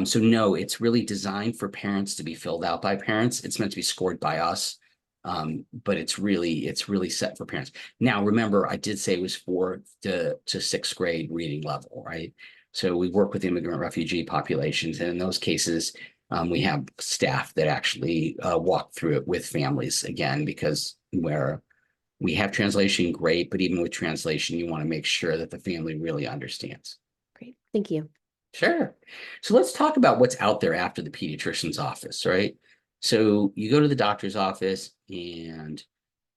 So no, it's really designed for parents to be filled out by parents. It's meant to be scored by us. But it's really set for parents. Now, remember, I did say it was fourth to sixth grade reading level, right? So we work with immigrant refugee populations, and in those cases, we have staff that actually walk through it with families again, because where we have translation, great, but even with translation, you want to make sure that the family really understands.
Great. Thank you.
Sure. So let's talk about what's out there after the pediatrician's office, right? So you go to the doctor's office and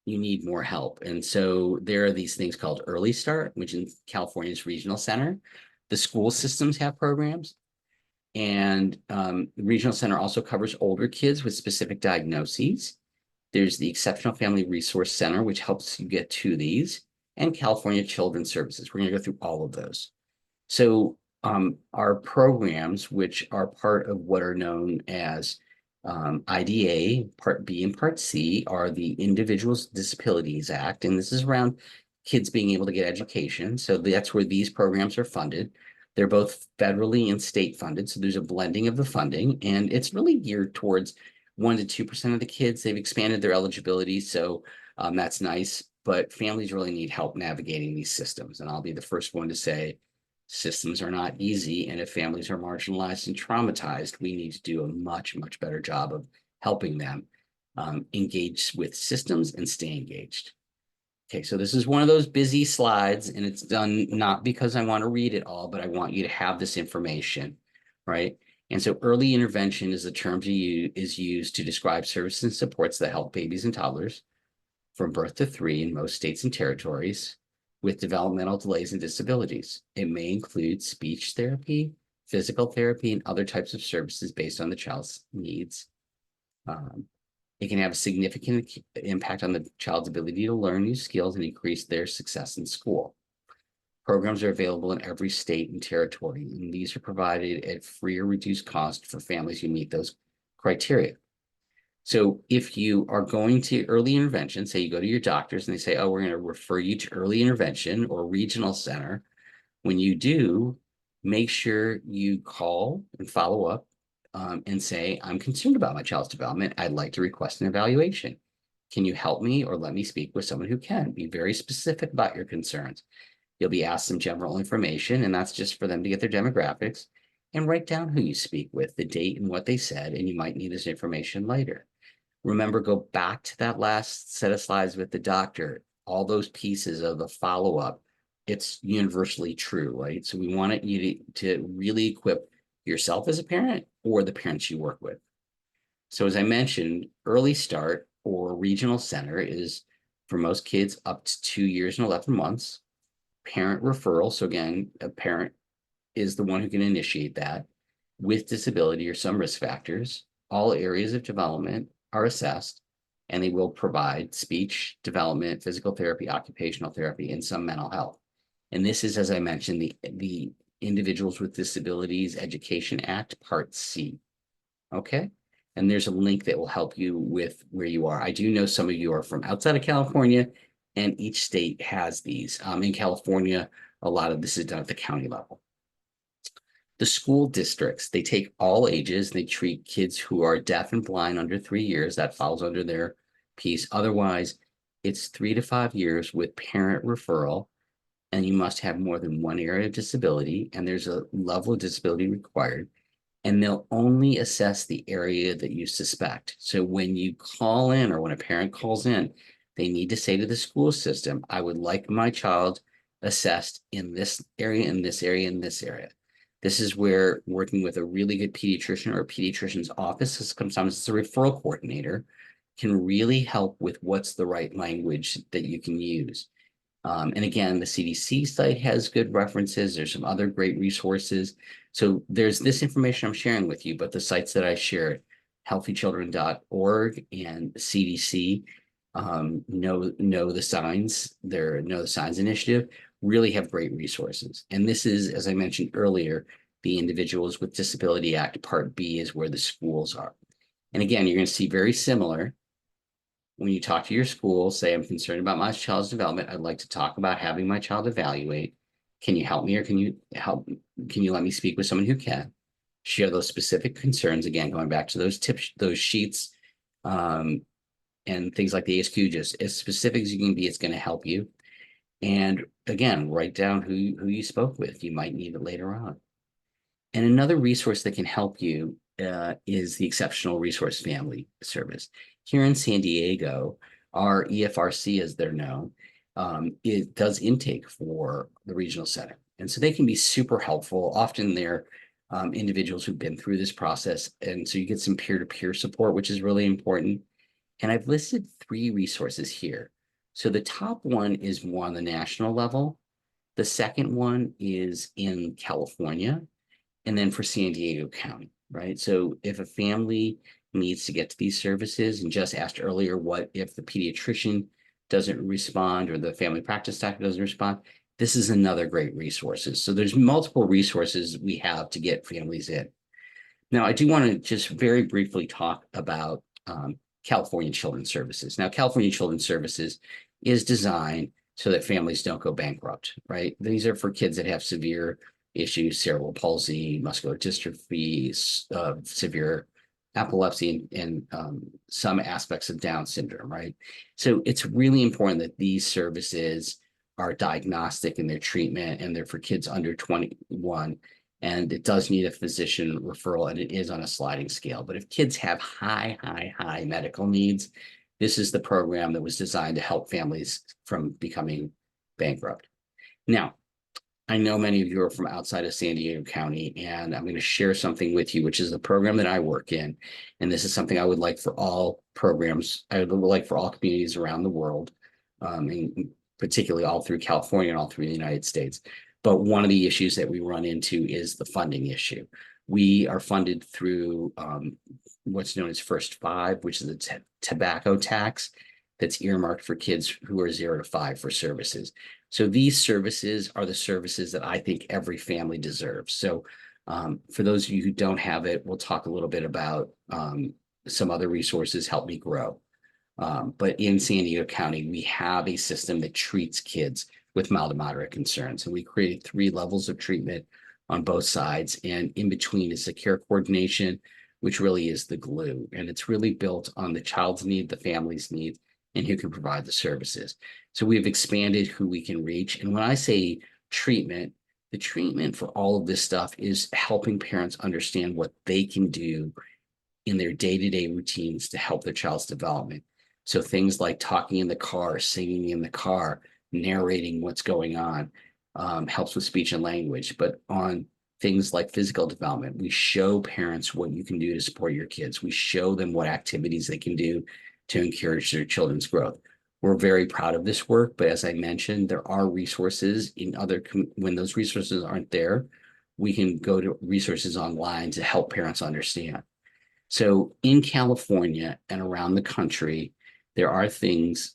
you need more help. And so there are these things called Early Start, which in California's regional center. The school systems have programs. And the regional center also covers older kids with specific diagnoses. There's the Exceptional Family Resource Center, which helps you get to these, and California Children's Services. We're going to go through all of those. So our programs, which are part of what are known as IDA, Part B and Part C, are the Individuals with Disabilities Act. And this is around kids being able to get education. So that's where these programs are funded. They're both federally and state funded. So there's a blending of the funding, and it's really geared towards 1% to 2% of the kids. They've expanded their eligibility. So that's nice. But families really need help navigating these systems. And I'll be the first one to say, systems are not easy, and if families are marginalized and traumatized, we need to do a much, much better job of helping them engage with systems and stay engaged. Okay, so this is one of those busy slides, and it's done not because I want to read it all, but I want you to have this information, right? And so early intervention is the term is used to describe services and supports that help babies and toddlers from birth to 3 in most states and territories with developmental delays and disabilities. It may include speech therapy, physical therapy, and other types of services based on the child's needs. It can have a significant impact on the child's ability to learn new skills and increase their success in school. Programs are available in every state and territory, and these are provided at free or reduced cost for families who meet those criteria. So if you are going to early intervention, say you go to your doctors and they say, oh, we're going to refer you to early intervention or regional center. When you do, make sure you call and follow up and say, I'm concerned about my child's development. I'd like to request an evaluation. Can you help me or let me speak with someone who can? Be very specific about your concerns. You'll be asked some general information, and that's just for them to get their demographics, and write down who you speak with, the date and what they said, and you might need this information later. Remember, go back to that last set of slides with the doctor, all those pieces of the follow-up. It's universally true, right? So we want you to really equip yourself as a parent or the parents you work with. So as I mentioned, early start or regional center is for most kids up to 2 years and 11 months. Parent referral. So again, a parent is the one who can initiate that with disability or some risk factors. All areas of development are assessed, and they will provide speech development, physical therapy, occupational therapy, and some mental health. And this is, as I mentioned, the Individuals with Disabilities Education Act, Part C. Okay. And there's a link that will help you with where you are. I do know some of you are from outside of California, and each state has these. In California, a lot of this is done at the county level. The school districts, they take all ages. They treat kids who are deaf and blind under 3 years. That falls under their piece. Otherwise, it's 3 to 5 years with parent referral, and you must have more than one area of disability, and there's a level of disability required, and they'll only assess the area that you suspect. So when you call in or when a parent calls in, they need to say to the school system, I would like my child assessed in this area, in this area, in this area. This is where working with a really good pediatrician or a pediatrician's office, sometimes it's a referral coordinator, can really help with what's the right language that you can use. And again, the CDC site has good references. There's some other great resources. So there's this information I'm sharing with you, but the sites that I shared, healthychildren.org and CDC, know the signs, their Know the Signs initiative, really have great resources. And this is, as I mentioned earlier, the Individuals with Disability Act, Part B is where the schools are. And again, you're going to see very similar. When you talk to your school, say, I'm concerned about my child's development. I'd like to talk about having my child evaluate. Can you help me, or can you let me speak with someone who can? Share those specific concerns. Again, going back to those tips, those sheets, and things like the ASQ, just as specific as you can be, it's going to help you. And again, write down who you spoke with. You might need it later on. And another resource that can help you is the Exceptional Resource Family Service. Here in San Diego, our EFRC, as they're known, it does intake for the regional center. And so they can be super helpful. Often they're individuals who've been through this process. And so you get some peer-to-peer support, which is really important. And I've listed 3 resources here. So the top one is more on the national level. The second one is in California, and then for San Diego County, right? So if a family needs to get to these services, and just asked earlier, what if the pediatrician doesn't respond or the family practice doctor doesn't respond? This is another great resources. So there's multiple resources we have to get families in. Now, I do want to just very briefly talk about California Children's Services. Now, California Children's Services is designed so that families don't go bankrupt, right? These are for kids that have severe issues, cerebral palsy, muscular dystrophy, severe epilepsy, and some aspects of Down syndrome, right? So it's really important that these services are diagnostic in their treatment, and they're for kids under 21. And it does need a physician referral, and it is on a sliding scale. But if kids have high medical needs, this is the program that was designed to help families from becoming bankrupt. Now, I know many of you are from outside of San Diego County, and I'm going to share something with you, which is the program that I work in. And this is something I would like for all programs, I would like for all communities around the world, and particularly all through California and all through the United States. But one of the issues that we run into is the funding issue. We are funded through what's known as First Five, which is a tobacco tax that's earmarked for kids who are 0 to 5 for services. So these services are the services that I think every family deserves. So for those of you who don't have it, we'll talk a little bit about some other resources. Help Me Grow. But in San Diego County, we have a system that treats kids with mild to moderate concerns. And we created 3 levels of treatment on both sides. And in between is the care coordination, which really is the glue. And it's really built on the child's need, the family's need, and who can provide the services. So we've expanded who we can reach. And when I say treatment, the treatment for all of this stuff is helping parents understand what they can do in their day-to-day routines to help their child's development. So things like talking in the car, singing in the car, narrating what's going on, helps with speech and language. But on things like physical development, we show parents what you can do to support your kids. We show them what activities they can do to encourage their children's growth. We're very proud of this work, but as I mentioned, there are resources in other, when those resources aren't there, we can go to resources online to help parents understand. So in California and around the country, there are things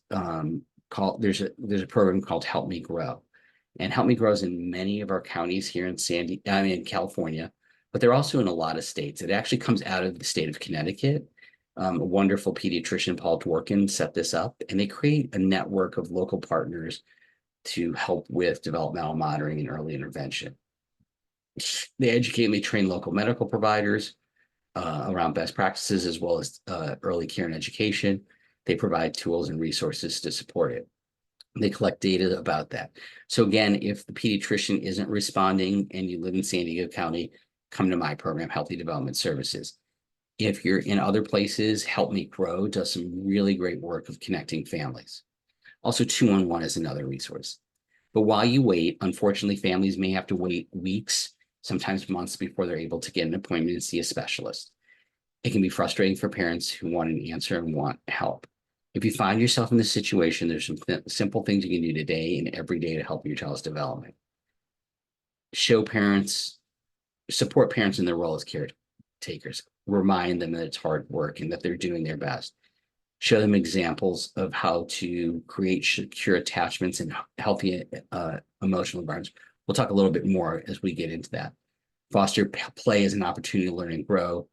called, there's a program called Help Me Grow. And Help Me Grow is in many of our counties here in in California, but they're also in a lot of states. It actually comes out of the state of Connecticut. A wonderful pediatrician, Paul Dworkin, set this up, and they create a network of local partners to help with developmental monitoring and early intervention. They educate and they train local medical providers around best practices, as well as early care and education. They provide tools and resources to support it. They collect data about that. So again, if the pediatrician isn't responding and you live in San Diego County, come to my program, Healthy Development Services. If you're in other places, Help Me Grow does some really great work of connecting families. Also, 211 is another resource. But while you wait, unfortunately, families may have to wait weeks, sometimes months before they're able to get an appointment and see a specialist. It can be frustrating for parents who want an answer and want help. If you find yourself in this situation, there's some simple things you can do today and every day to help your child's development. Show parents, support parents in their role as caretakers. Remind them that it's hard work and that they're doing their best. Show them examples of how to create secure attachments and healthy emotional environments. We'll talk a little bit more as we get into that. Foster play as an opportunity to learn and grow.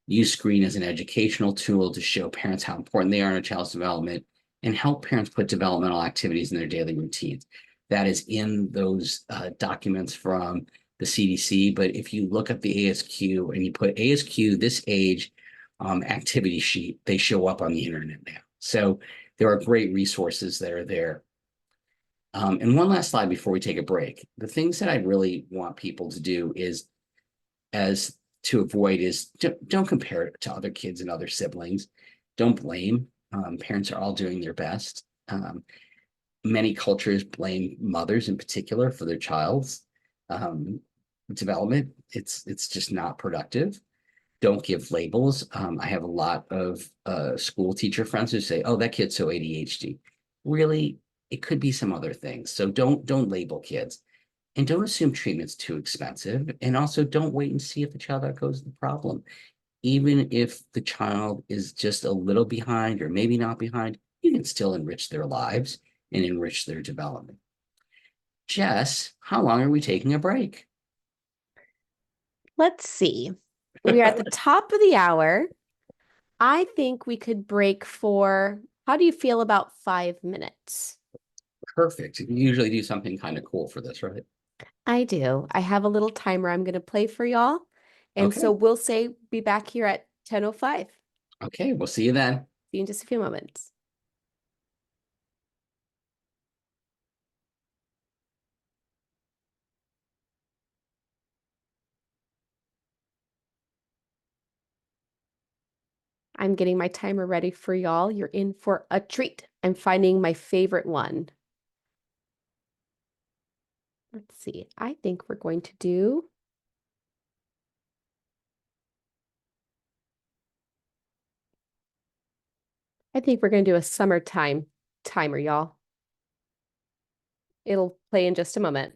Use screen as an educational tool to show parents how important they are in a child's development, and help parents put developmental activities in their daily routines. That is in those documents from the CDC. But if you look at the ASQ and you put ASQ this age activity sheet, they show up on the internet now. So there are great resources that are there. And one last slide before we take a break. The things that I really want people to do is, as to avoid, is don't compare it to other kids and other siblings. Don't blame. Parents are all doing their best. Many cultures blame mothers in particular for their child's development. It's just not productive. Don't give labels. I have a lot of school teacher friends who say, "Oh, that kid's so ADHD." Really, it could be some other things. So don't label kids, and don't assume treatment's too expensive. And also, don't wait and see if the child outgrows the problem. Even if the child is just a little behind or maybe not behind, you can still enrich their lives and enrich their development. Jess, how long are we taking a break?
Let's see. We are at the top of the hour. I think we could break for, how do you feel about 5 minutes?
Perfect. You usually do something kind of cool for this, right?
I do. I have a little timer I'm going to play for y'all. And so
Okay.
we'll say be back here at 10:05.
Okay, we'll see you then.
See you in just a few moments. I'm getting my timer ready for y'all. You're in for a treat. I'm finding my favorite one. Let's see. I think we're going to do, a summertime timer, y'all. It'll play in just a moment.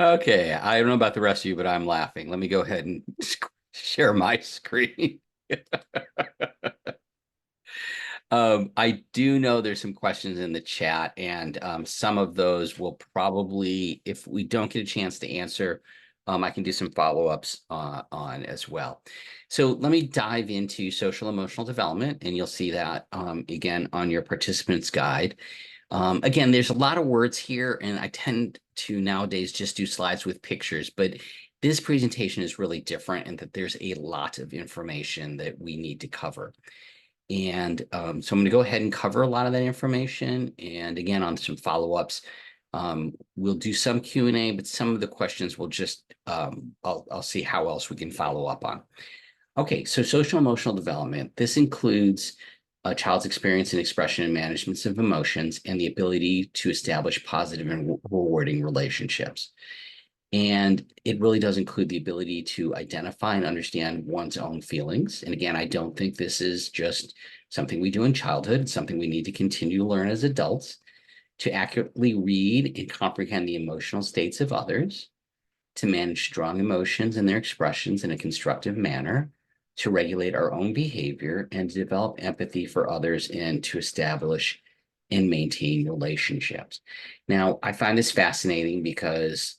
Okay, I don't know about the rest of you, but I'm laughing. Let me go ahead and share my screen. I do know there's some questions in the chat, and some of those will probably, if we don't get a chance to answer, I can do some follow-ups on as well. So let me dive into social emotional development, and you'll see that again on your participants guide. Again, there's a lot of words here, and I tend to nowadays just do slides with pictures, but this presentation is really different in that there's a lot of information that we need to cover. And so I'm going to go ahead and cover a lot of that information. And again, on some follow-ups, we'll do some Q&A, but some of the questions will just, I'll see how else we can follow up on. Okay, so social emotional development. This includes a child's experience and expression and management of emotions and the ability to establish positive and rewarding relationships. And it really does include the ability to identify and understand one's own feelings. And again, I don't think this is just something we do in childhood. It's something we need to continue to learn as adults, to accurately read and comprehend the emotional states of others, to manage strong emotions and their expressions in a constructive manner, to regulate our own behavior, and to develop empathy for others, and to establish and maintain relationships. Now, I find this fascinating because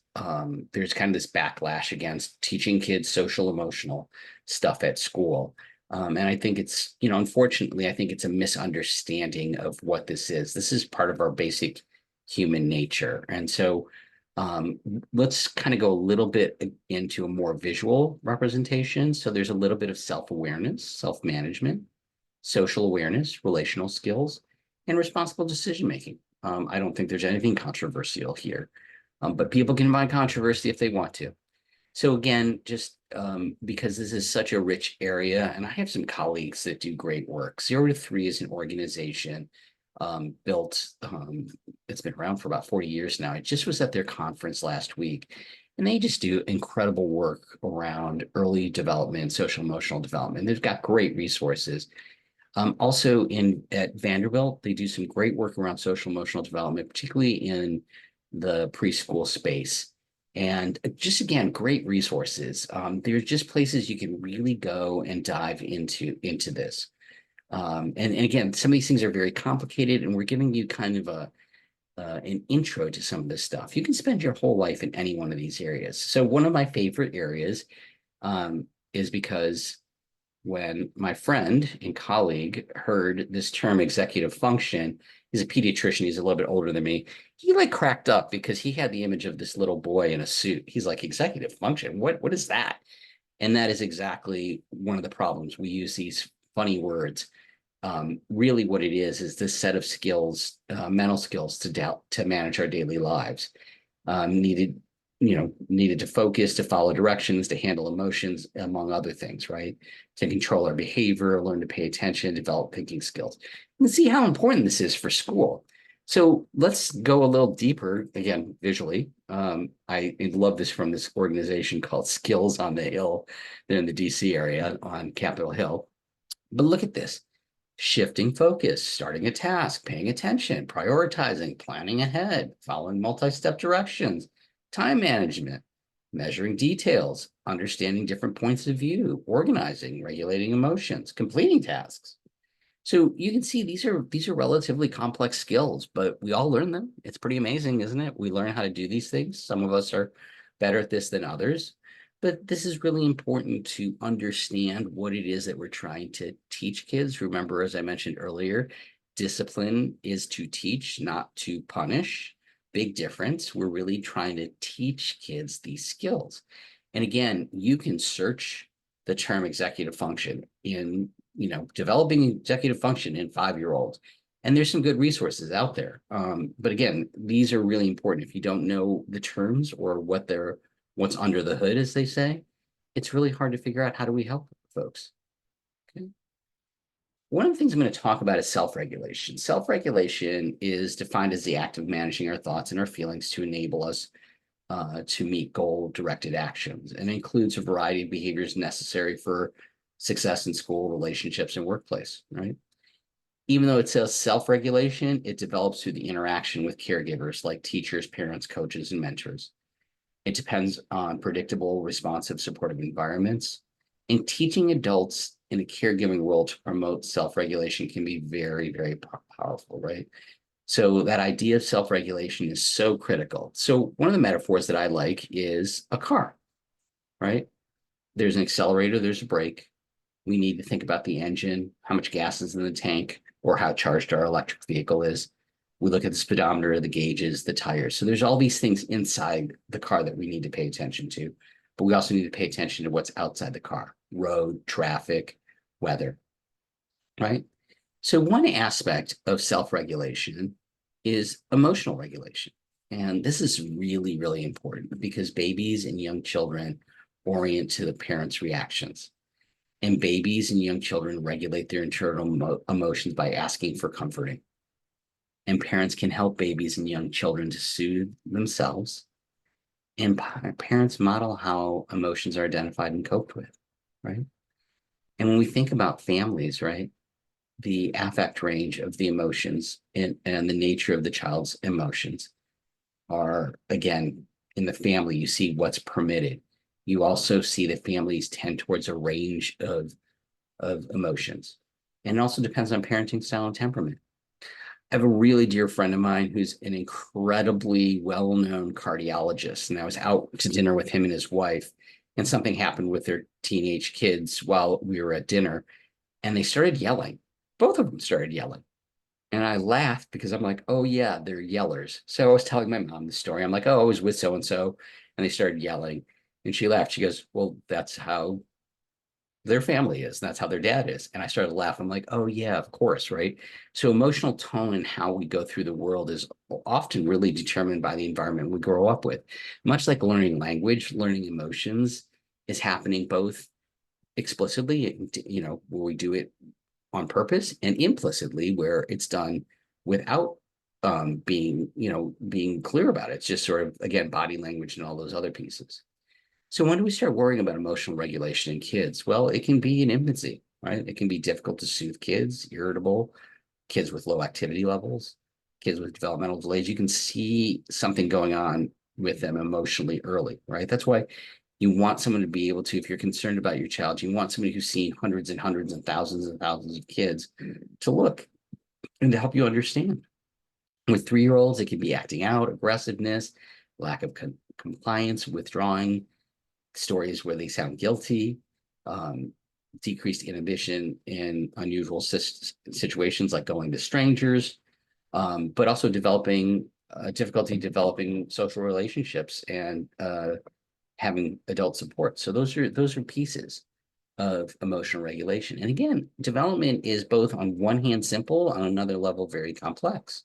there's kind of this backlash against teaching kids social emotional stuff at school. And I think it's, unfortunately, I think it's a misunderstanding of what this is. This is part of our basic human nature. And so let's kind of go a little bit into a more visual representation. So there's a little bit of self-awareness, self-management, social awareness, relational skills, and responsible decision-making. I don't think there's anything controversial here, but people can find controversy if they want to. So again, just because this is such a rich area, and I have some colleagues that do great work. 0 to 3 is an organization built. It's been around for about 40 years now. I just was at their conference last week, and they just do incredible work around early development, social emotional development. They've got great resources. Also in at Vanderbilt, they do some great work around social emotional development, particularly in the preschool space. And just again, great resources. There's just places you can really go and dive into this. And again, some of these things are very complicated, and we're giving you kind of an intro to some of this stuff. You can spend your whole life in any one of these areas. So one of my favorite areas is because when my friend and colleague heard this term executive function, he's a pediatrician, he's a little bit older than me. He like cracked up because he had the image of this little boy in a suit. He's like, executive function, what is that? And that is exactly one of the problems. We use these funny words. Really what it is this set of skills, mental skills to manage our daily lives. Needed to focus, to follow directions, to handle emotions, among other things, right? To control our behavior, learn to pay attention, develop thinking skills, and see how important this is for school. So let's go a little deeper, again, visually. I love this from this organization called Skills on the Hill. They're in the DC area on Capitol Hill. But look at this. Shifting focus, starting a task, paying attention, prioritizing, planning ahead, following multi-step directions, time management, measuring details, understanding different points of view, organizing, regulating emotions, completing tasks. So you can see these are relatively complex skills, but we all learn them. It's pretty amazing, isn't it? We learn how to do these things. Some of us are better at this than others, but this is really important to understand what it is that we're trying to teach kids. Remember, as I mentioned earlier, discipline is to teach, not to punish. Big difference. We're really trying to teach kids these skills. And again, you can search the term executive function in developing executive function in 5-year-olds. And there's some good resources out there. But again, these are really important. If you don't know the terms or what's under the hood, as they say, it's really hard to figure out how do we help folks. Okay. One of the things I'm going to talk about is self-regulation. Self-regulation is defined as the act of managing our thoughts and our feelings to enable us to meet goal-directed actions, and includes a variety of behaviors necessary for success in school, relationships, and workplace, right? Even though it says self-regulation, it develops through the interaction with caregivers like teachers, parents, coaches, and mentors. It depends on predictable, responsive, supportive environments. And teaching adults in a caregiving role to promote self-regulation can be very, very powerful, right? So that idea of self-regulation is so critical. So one of the metaphors that I like is a car, right? There's an accelerator, there's a brake. We need to think about the engine, how much gas is in the tank, or how charged our electric vehicle is. We look at the speedometer, the gauges, the tires. So there's all these things inside the car that we need to pay attention to. But we also need to pay attention to what's outside the car: road, traffic, weather, right? So one aspect of self-regulation is emotional regulation. And this is really, really important because babies and young children orient to the parents' reactions. And babies and young children regulate their internal emotions by asking for comforting. And parents can help babies and young children to soothe themselves. And parents model how emotions are identified and coped with, right? And when we think about families, right, the affect range of the emotions and the nature of the child's emotions are, again, in the family, you see what's permitted. You also see that families tend towards a range of emotions. And it also depends on parenting style and temperament. I have a really dear friend of mine who's an incredibly well-known cardiologist, and I was out to dinner with him and his wife, and something happened with their teenage kids while we were at dinner, and they started yelling. Both of them started yelling. And I laughed because I'm like, oh yeah, they're yellers. So I was telling my mom the story. I'm like, oh, I was with so-and-so, and they started yelling. And she laughed. She goes, well, that's how their family is. That's how their dad is. And I started laughing. I'm like, oh yeah, of course, right? So emotional tone and how we go through the world is often really determined by the environment we grow up with. Much like learning language, learning emotions is happening both explicitly, where we do it on purpose, and implicitly where it's done without being clear about it. It's just sort of, again, body language and all those other pieces. So when do we start worrying about emotional regulation in kids? Well, it can be in infancy, right? It can be difficult to soothe kids, irritable, kids with low activity levels, kids with developmental delays. You can see something going on with them emotionally early, right? That's why you want someone to be able to, if you're concerned about your child, you want somebody who's seen hundreds and hundreds and thousands of kids to look and to help you understand. With 3-year-olds, it can be acting out, aggressiveness, lack of compliance, withdrawing, stories where they sound guilty, um, decreased inhibition in unusual situations like going to strangers, but also developing difficulty developing social relationships and having adult support. So those are pieces of emotional regulation. And again, development is both on one hand simple, on another level very complex.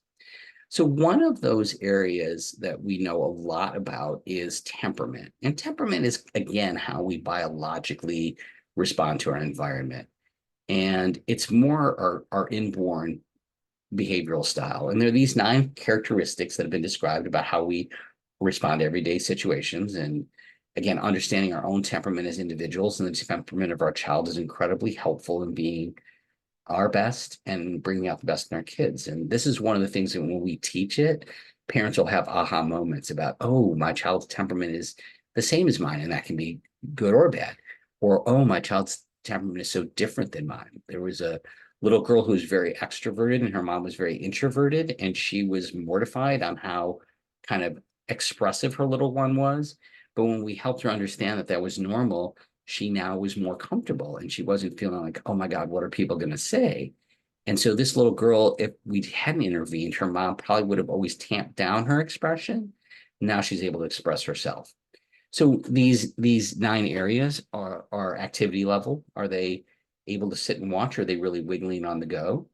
So one of those areas that we know a lot about is temperament. And temperament is, again, how we biologically respond to our environment. And it's more our inborn behavioral style. And there are these 9 characteristics that have been described about how we respond to everyday situations. And again, understanding our own temperament as individuals and the temperament of our child is incredibly helpful in being our best and bringing out the best in our kids. And this is one of the things that when we teach it, parents will have aha moments about, oh, my child's temperament is the same as mine, and that can be good or bad. Or, oh, my child's temperament is so different than mine. There was a little girl who was very extroverted and her mom was very introverted, and she was mortified on how kind of expressive her little one was. But when we helped her understand that that was normal, she now was more comfortable and she wasn't feeling like, oh my God, what are people going to say? And so this little girl, if we hadn't intervened, her mom probably would have always tamped down her expression. Now she's able to express herself. So these 9 areas are activity level. Are they able to sit and watch? Are they really wiggling on the go?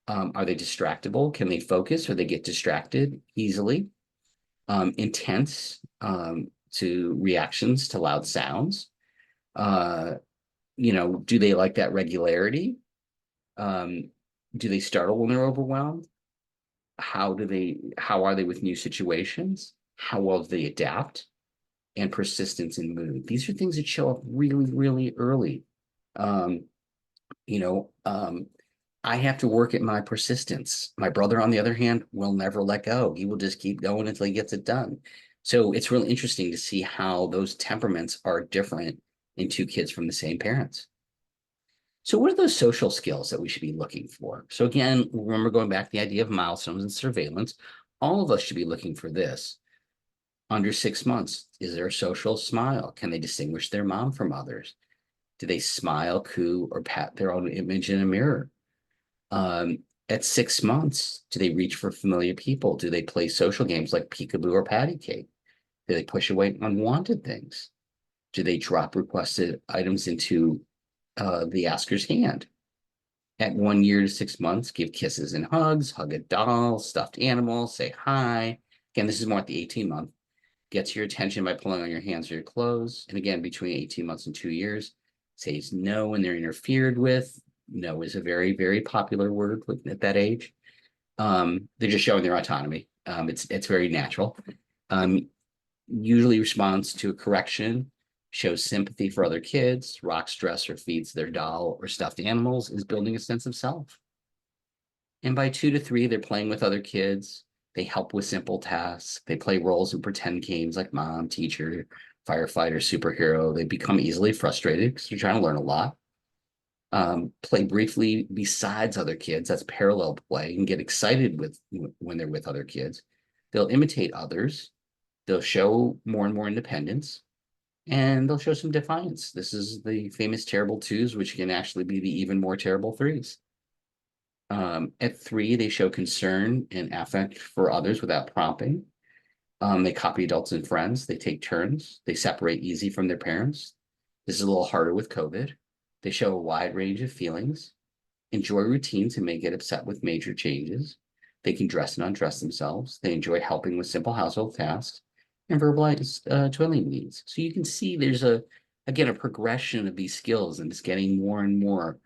Are they distractible? Can they focus or they get distracted easily? Intense to reactions to loud sounds. Uh, do they like that regularity? Um, do they startle when they're overwhelmed? How are they with new situations? How well do they adapt? And persistence in mood. These are things that show up really, really early. Um, you know, um, I have to work at my persistence. My brother, on the other hand, will never let go. He will just keep going until he gets it done. So it's really interesting to see how those temperaments are different in 2 kids from the same parents. So what are those social skills that we should be looking for? So again, remember going back to the idea of milestones and surveillance, all of us should be looking for this. Under 6 months, is there a social smile? Can they distinguish their mom from others? Do they smile, coo, or pat their own image in a mirror? Um, at 6 months, do they reach for familiar people? Do they play social games like peekaboo or patty cake? Do they push away unwanted things? Do they drop requested items into the asker's hand? At 1 year to 6 months, give kisses and hugs, hug a doll, stuffed animal, say hi. Again, this is more at the 18-month. Gets your attention by pulling on your hands or your clothes. And again, between 18 months and 2 years, says no when they're interfered with. No is a very, very popular word at that age. They're just showing their autonomy. It's very natural. Um, Usually responds to a correction, shows sympathy for other kids, rocks, dress, or feeds their doll or stuffed animals, is building a sense of self. And by 2 to 3, they're playing with other kids. They help with simple tasks. They play roles in pretend games like mom, teacher, firefighter, superhero. They become easily frustrated because they're trying to learn a lot. Play briefly besides other kids. That's parallel play, and get excited when they're with other kids. They'll imitate others. They'll show more and more independence, and they'll show some defiance. This is the famous terrible 2s, which can actually be the even more terrible 3s. At 3, they show concern and affect for others without prompting. They copy adults and friends. They take turns. They separate easy from their parents. This is a little harder with COVID. They show a wide range of feelings, enjoy routines and may get upset with major changes. They can dress and undress themselves. They enjoy helping with simple household tasks and verbalize toilet needs. So you can see there's again, a progression of these skills, and it's getting more and more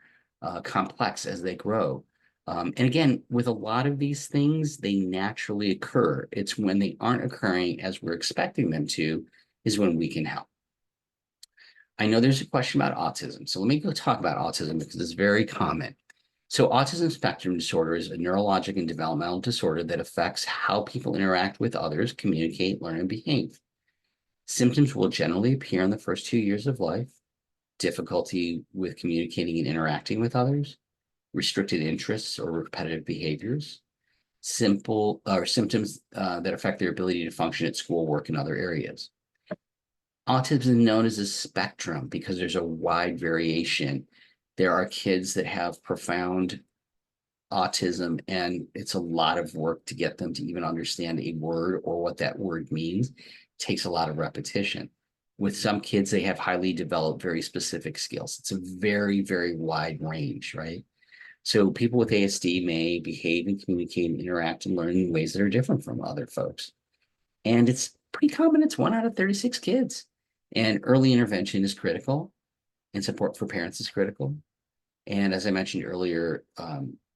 complex as they grow. And again, with a lot of these things, they naturally occur. It's when they aren't occurring as we're expecting them to, is when we can help. I know there's a question about autism, so let me go talk about autism because it's very common. So autism spectrum disorder is a neurologic and developmental disorder that affects how people interact with others, communicate, learn, and behave. Symptoms will generally appear in the first 2 years of life: difficulty with communicating and interacting with others, restricted interests or repetitive behaviors, simple or symptoms that affect their ability to function at school, work, and other areas. Autism is known as a spectrum because there's a wide variation. There are kids that have profound autism, and it's a lot of work to get them to even understand a word or what that word means. It takes a lot of repetition. With some kids, they have highly developed, very specific skills. It's a very, very wide range, right? So people with ASD may behave and communicate and interact and learn in ways that are different from other folks. And it's pretty common. It's 1 out of 36 kids. And early intervention is critical, and support for parents is critical. And as I mentioned earlier,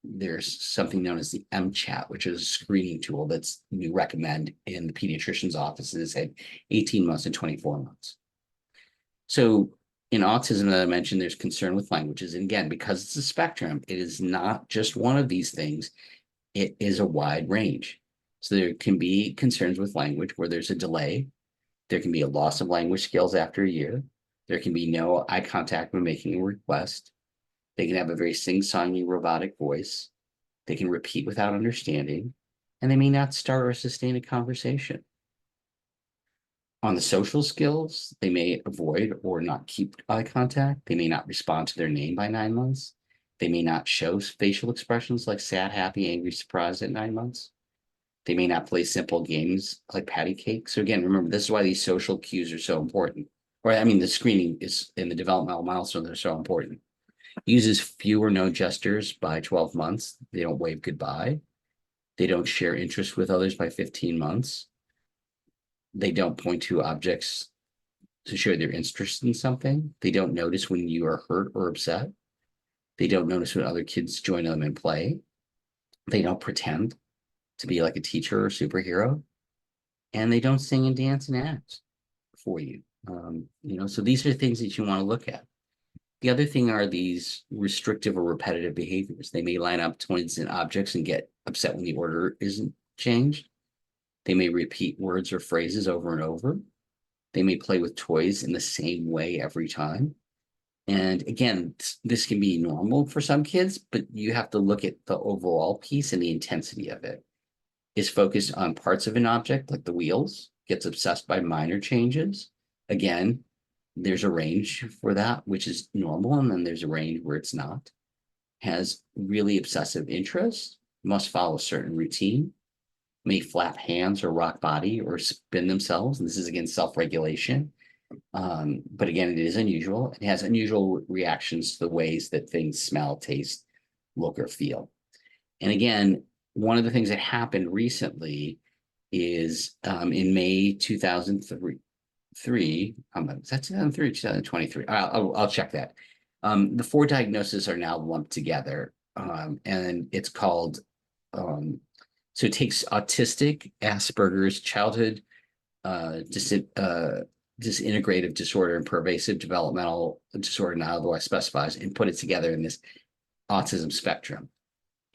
there's something known as the MChat, which is a screening tool that's we recommend in the pediatrician's offices at 18 months and 24 months. So in autism that I mentioned, there's concern with languages. And again, because it's a spectrum, it is not just one of these things. It is a wide range. So there can be concerns with language where there's a delay. There can be a loss of language skills after a year. There can be no eye contact when making a request. They can have a very sing-songy robotic voice. They can repeat without understanding, and they may not start or sustain a conversation. On the social skills, they may avoid or not keep eye contact. They may not respond to their name by 9 months. They may not show facial expressions like sad, happy, angry, surprised at 9 months. They may not play simple games like patty cake. So again, remember, this is why these social cues are so important. Or I mean, the screening is in the developmental milestones are so important. Uses few or no gestures by 12 months. They don't wave goodbye. They don't share interests with others by 15 months. They don't point to objects to show their interest in something. They don't notice when you are hurt or upset. They don't notice when other kids join them and play. They don't pretend to be like a teacher or superhero. And they don't sing and dance and act for you. So these are things that you want to look at. The other thing are these restrictive or repetitive behaviors. They may line up toys and objects and get upset when the order isn't changed. They may repeat words or phrases over and over. They may play with toys in the same way every time. And again, this can be normal for some kids, but you have to look at the overall piece and the intensity of it. Is focused on parts of an object like the wheels, gets obsessed by minor changes. Again, there's a range for that, which is normal, and then there's a range where it's not. Has really obsessive interest, must follow a certain routine, may flap hands or rock body or spin themselves. And this is again self-regulation. But again, it is unusual. It has unusual reactions to the ways that things smell, taste, look, or feel. And again, one of the things that happened recently is in May 2003, is that 2003 or 2023? I'll check that. The four diagnoses are now lumped together, and it's called, so it takes autistic, Asperger's, childhood disintegrative disorder, and pervasive developmental disorder, not otherwise specifies, and put it together in this autism spectrum.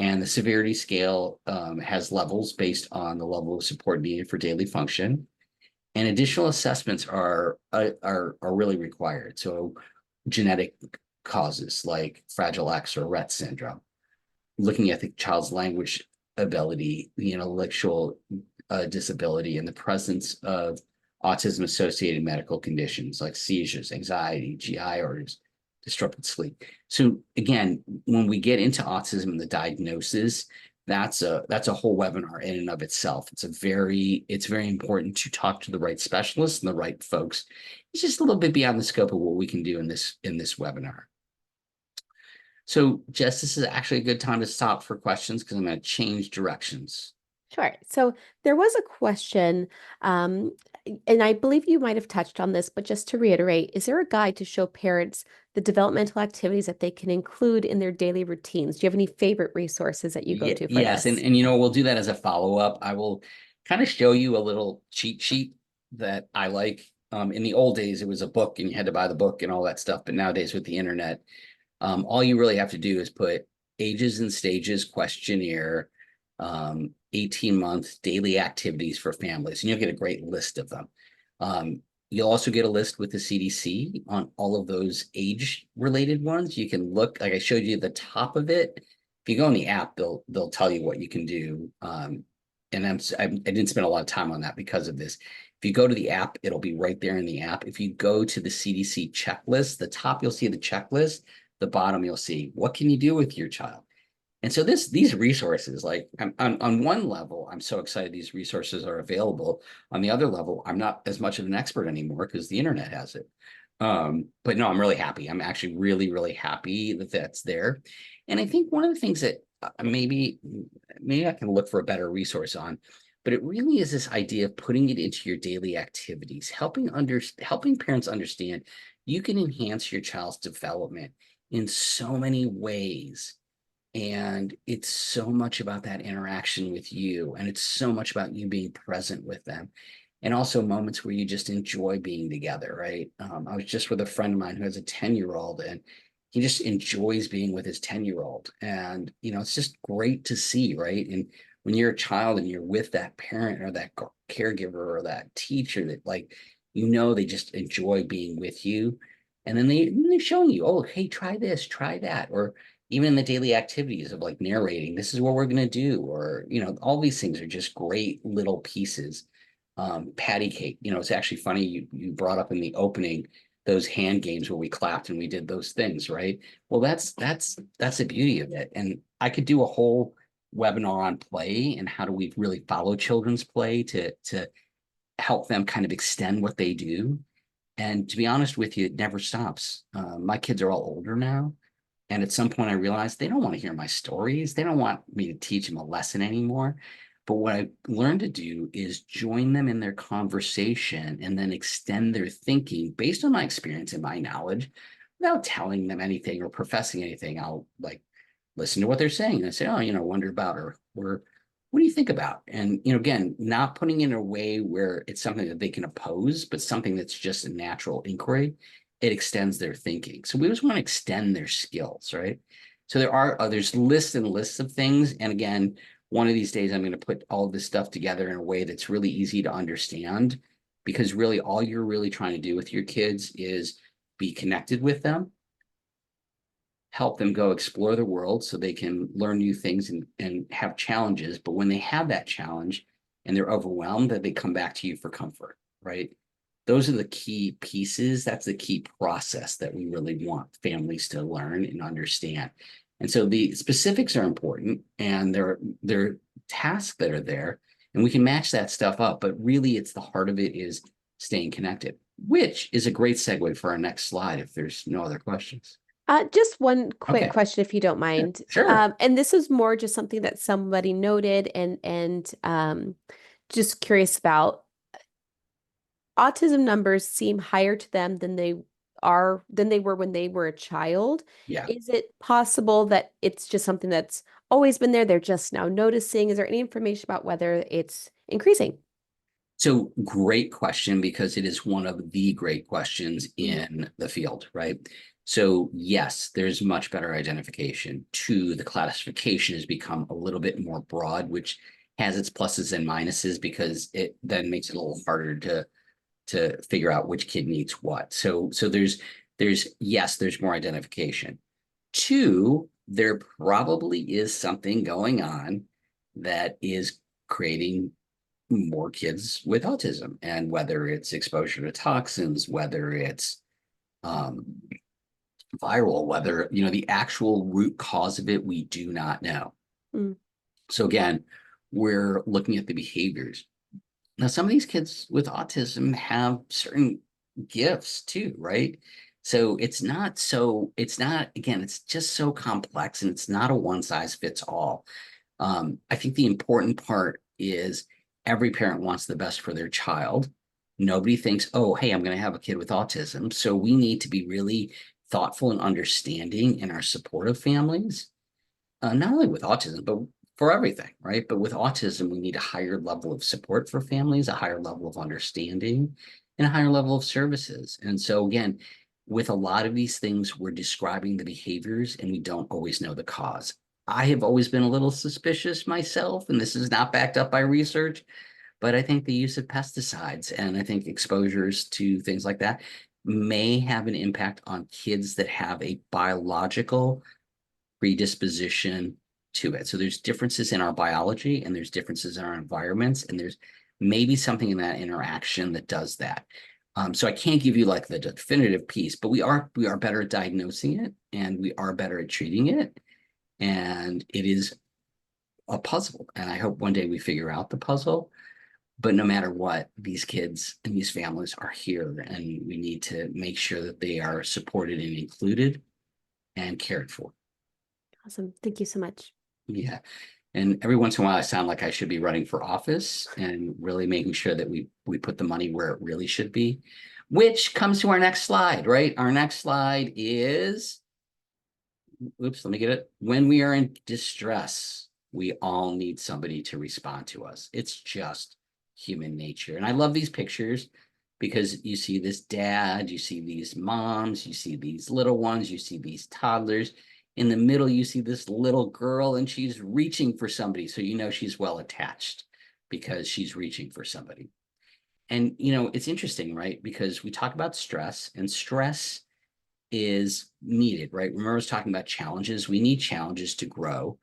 And the severity scale has levels based on the level of support needed for daily function. And additional assessments are really required. So genetic causes like Fragile X or Rett syndrome, looking at the child's language ability, the intellectual disability, and the presence of autism-associated medical conditions like seizures, anxiety, GI orders, disrupted sleep. So again, when we get into autism and the diagnosis, that's a whole webinar in and of itself. It's very important to talk to the right specialists and the right folks. It's just a little bit beyond the scope of what we can do in this webinar. So Jess, this is actually a good time to stop for questions because I'm going to change directions.
Sure. So there was a question, and I believe you might have touched on this, but just to reiterate, is there a guide to show parents the developmental activities that they can include in their daily routines? Do you have any favorite resources that you go to for
Yes,
this?
and we'll do that as a follow-up. I will kind of show you a little cheat sheet that I like. In the old days, it was a book and you had to buy the book and all that stuff. But nowadays with the internet, all you really have to do is put ages and stages questionnaire, 18-month daily activities for families, and you'll get a great list of them. You'll also get a list with the CDC on all of those age related ones. You can look, like I showed you the top of it. If you go in the app, they'll tell you what you can do. And I didn't spend a lot of time on that because of this. If you go to the app, it'll be right there in the app. If you go to the CDC checklist, the top you'll see the checklist, the bottom you'll see what can you do with your child. And so these resources, like on one level, I'm so excited these resources are available. On the other level, I'm not as much of an expert anymore because the internet has it. But no, I'm really happy. I'm actually really, really happy that that's there. And I think one of the things that maybe I can look for a better resource on, but it really is this idea of putting it into your daily activities, helping parents understand you can enhance your child's development in so many ways. And it's so much about that interaction with you. And it's so much about you being present with them. And also moments where you just enjoy being together, right? I was just with a friend of mine who has a 10-year-old and he just enjoys being with his 10-year-old. And, it's just great to see, right? And when you're a child and you're with that parent or that caregiver or that teacher that they just enjoy being with you. And then they're showing you, oh, hey, try this, try that. Or even in the daily activities of like narrating, this is what we're going to do, or all these things are just great little pieces. Patty cake, it's actually funny you brought up in the opening those hand games where we clapped and we did those things, right? Well, that's the beauty of it. And I could do a whole webinar on play and how do we really follow children's play to help them kind of extend what they do. And to be honest with you, it never stops. My kids are all older now. And at some point, I realized they don't want to hear my stories. They don't want me to teach them a lesson anymore. But what I learned to do is join them in their conversation and then extend their thinking based on my experience and my knowledge without telling them anything or professing anything. I'll listen to what they're saying and I say, oh, wonder about or what do you think about? And again, not putting it in a way where it's something that they can oppose, but something that's just a natural inquiry. It extends their thinking. So we just want to extend their skills, right? So there's lists and lists of things. And again, one of these days I'm going to put all of this stuff together in a way that's really easy to understand, because really all you're really trying to do with your kids is be connected with them, help them go explore the world so they can learn new things and have challenges. But when they have that challenge and they're overwhelmed, that they come back to you for comfort, right? Those are the key pieces. That's the key process that we really want families to learn and understand. And so the specifics are important and there are tasks that are there and we can match that stuff up. But really, it's the heart of it is staying connected, which is a great segue for our next slide if there's no other questions.
Just one quick
Okay.
question, if you don't
Yeah,
mind.
sure.
And this is more just something that somebody noted and just curious about. Autism numbers seem higher to them than they were when they were a child.
Yeah.
Is it possible that it's just something that's always been there? They're just now noticing. Is there any information about whether it's increasing?
So great question, because it is one of the great questions
Mhm.
in the field, right? So yes, there's much better identification. Two, the classification has become a little bit more broad, which has its pluses and minuses because it then makes it a little harder to figure out which kid needs what. So there's more identification. Two, there probably is something going on that is creating more kids with autism, and whether it's exposure to toxins, whether it's um, viral, whether the actual root cause of it, we do not know.
Mm.
So again, we're looking at the behaviors. Now, some of these kids with autism have certain gifts too, right? So it's not, again, it's just so complex and it's not a one size fits all. I think the important part is every parent wants the best for their child. Nobody thinks, oh, hey, I'm going to have a kid with autism. So we need to be really thoughtful and understanding in our support of families, not only with autism, but for everything, right? But with autism, we need a higher level of support for families, a higher level of understanding, and a higher level of services. And so, again, with a lot of these things, we're describing the behaviors and we don't always know the cause. I have always been a little suspicious myself, and this is not backed up by research, but I think the use of pesticides and I think exposures to things like that may have an impact on kids that have a biological predisposition to it. So there's differences in our biology and there's differences in our environments, and there's maybe something in that interaction that does that. So I can't give you like the definitive piece, but we are better at diagnosing it and we are better at treating it. And it is a puzzle. And I hope one day we figure out the puzzle. But no matter what, these kids and these families are here, and we need to make sure that they are supported and included and cared for.
Awesome. Thank you so much.
Yeah. And every once in a while, I sound like I should be running for office and really making sure that we put the money where it really should be, which comes to our next slide, right? Our next slide is, oops, let me get it. When we are in distress, we all need somebody to respond to us. It's just human nature. And I love these pictures because you see this dad, you see these moms, you see these little ones, you see these toddlers. In the middle, you see this little girl and she's reaching for somebody. So you know she's well attached because she's reaching for somebody. And, it's interesting, right? Because we talk about stress, and stress is needed, right? Remember, I was talking about challenges. We need challenges to grow.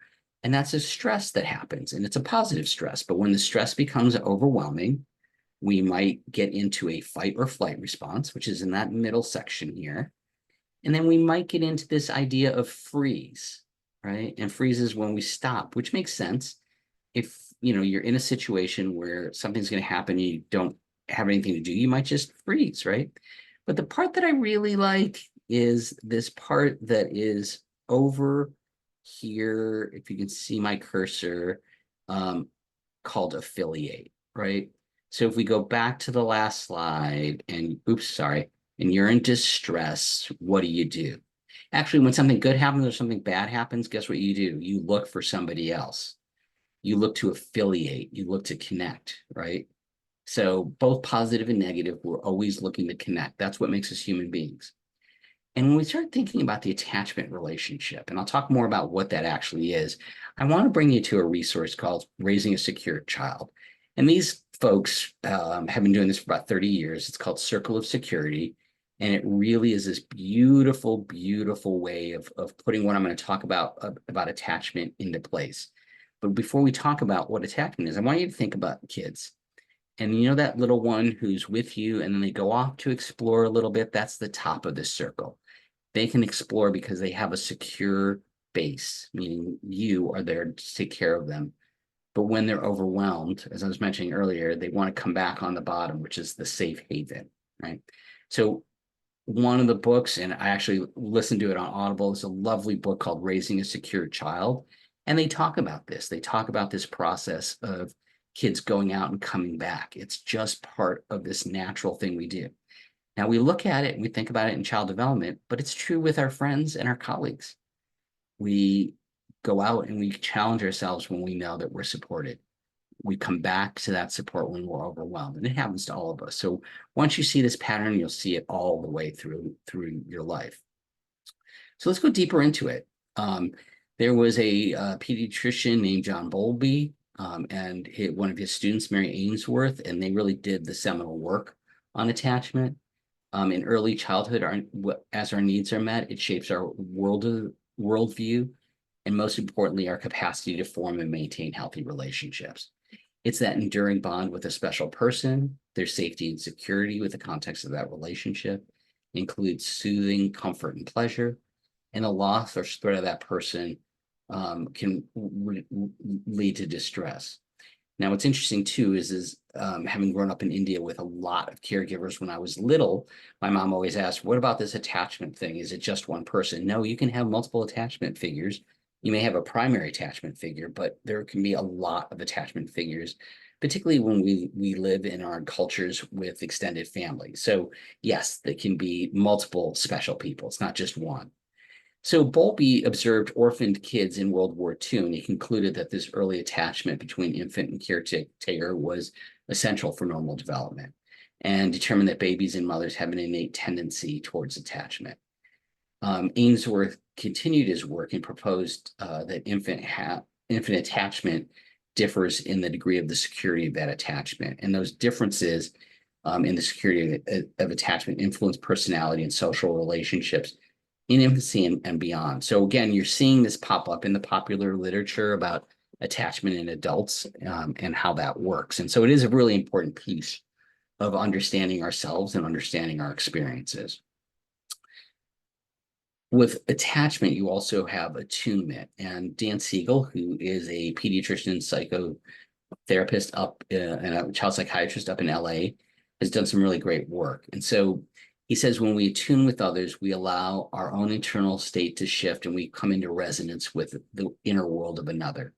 And that's a stress that happens, and it's a positive stress. But when the stress becomes overwhelming, we might get into a fight or flight response, which is in that middle section here. And then we might get into this idea of freeze, right? And freeze is when we stop, which makes sense. If you're in a situation where something's going to happen, you don't have anything to do, you might just freeze, right? But the part that I really like is this part that is over here, if you can see my cursor, called affiliate, right? So if we go back to the last slide and, oops, sorry, and you're in distress, what do? Actually, when something good happens or something bad happens, guess what you do? You look for somebody else. You look to affiliate, you look to connect, right? So both positive and negative, we're always looking to connect. That's what makes us human beings. And when we start thinking about the attachment relationship, and I'll talk more about what that actually is, I want to bring you to a resource called Raising a Secure Child. And these folks have been doing this for about 30 years. It's called Circle of Security. And it really is this beautiful, beautiful way of putting what I'm going to talk about attachment into place. But before we talk about what attachment is, I want you to think about kids. And that little one who's with you and then they go off to explore a little bit, that's the top of the circle. They can explore because they have a secure base, meaning you are there to take care of them. But when they're overwhelmed, as I was mentioning earlier, they want to come back on the bottom, which is the safe haven, right? So one of the books, and I actually listened to it on Audible, is a lovely book called Raising a Secure Child. And they talk about this. They talk about this process of kids going out and coming back. It's just part of this natural thing we do. Now we look at it and we think about it in child development, but it's true with our friends and our colleagues. We go out and we challenge ourselves when we know that we're supported. We come back to that support when we're overwhelmed, and it happens to all of us. So once you see this pattern, you'll see it all the way through your life. So let's go deeper into it. There was a pediatrician named John Bowlby, and one of his students, Mary Ainsworth, and they really did the seminal work on attachment. In early childhood, as our needs are met, it shapes our worldview, and most importantly, our capacity to form and maintain healthy relationships. It's that enduring bond with a special person, their safety and security with the context of that relationship, includes soothing, comfort, and pleasure, and the loss or spread of that person can lead to distress. Now, what's interesting too is having grown up in India with a lot of caregivers when I was little, my mom always asked, what about this attachment thing? Is it just one person? No, you can have multiple attachment figures You may have a primary attachment figure, but there can be a lot of attachment figures, particularly when we live in our cultures with extended families. So yes, there can be multiple special people. It's not just one. So Bowlby observed orphaned kids in World War II, and he concluded that this early attachment between infant and caretaker was essential for normal development, and determined that babies and mothers have an innate tendency towards attachment. Ainsworth continued his work and proposed that infant attachment differs in the degree of the security of that attachment, and those differences in the security of attachment influence personality and social relationships in infancy and beyond. So again, you're seeing this pop up in the popular literature about attachment in adults and how that works. And so it is a really important piece of understanding ourselves and understanding our experiences. With attachment, you also have attunement. And Dan Siegel, who is a pediatrician psychotherapist and a child psychiatrist up in LA, has done some really great work. And so he says when we attune with others, we allow our own internal state to shift and we come into resonance with the inner world of another.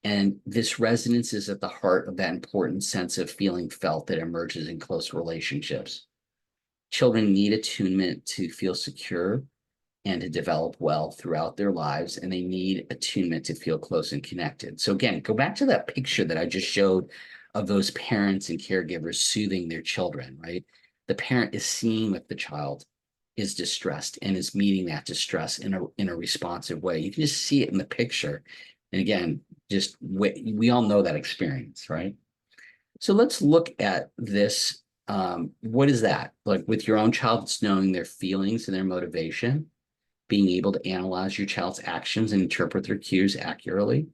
And this resonance is at the heart of that important sense of feeling felt that emerges in close relationships. Children need attunement to feel secure and to develop well throughout their lives, and they need attunement to feel close and connected. So again, go back to that picture that I just showed of those parents and caregivers soothing their children, right? The parent is seeing that the child is distressed and is meeting that distress in a responsive way. You can just see it in the picture. And again, just we all know that experience, right? So let's look at this. What is that? Like with your own child, it's knowing their feelings and their motivation, being able to analyze your child's actions and interpret their cues accurately,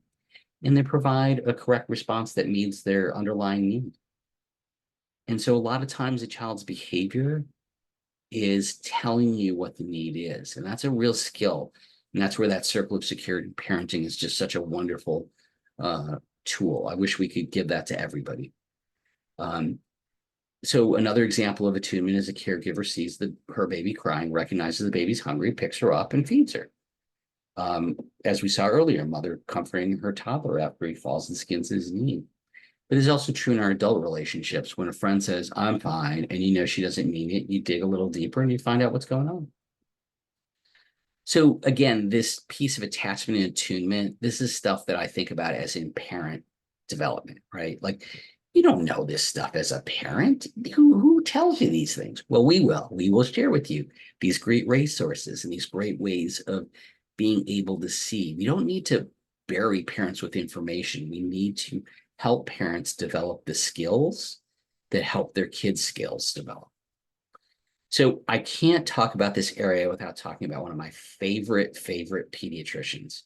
and then provide a correct response that meets their underlying need. And so a lot of times a child's behavior is telling you what the need is. And that's a real skill. And that's where that circle of security parenting is just such a wonderful tool. I wish we could give that to everybody. So another example of attunement is a caregiver sees her baby crying, recognizes the baby's hungry, picks her up and feeds her. As we saw earlier, mother comforting her toddler after he falls and skins his knee. But it's also true in our adult relationships. When a friend says, I'm fine, and you know she doesn't mean it, you dig a little deeper and you find out what's going on. So again, this piece of attachment and attunement, this is stuff that I think about as in parent development, right? Like you don't know this stuff as a parent. Who tells you these things? Well, we will. We will share with you these great resources and these great ways of being able to see. We don't need to bury parents with information. We need to help parents develop the skills that help their kids' skills develop. So I can't talk about this area without talking about one of my favorite pediatricians,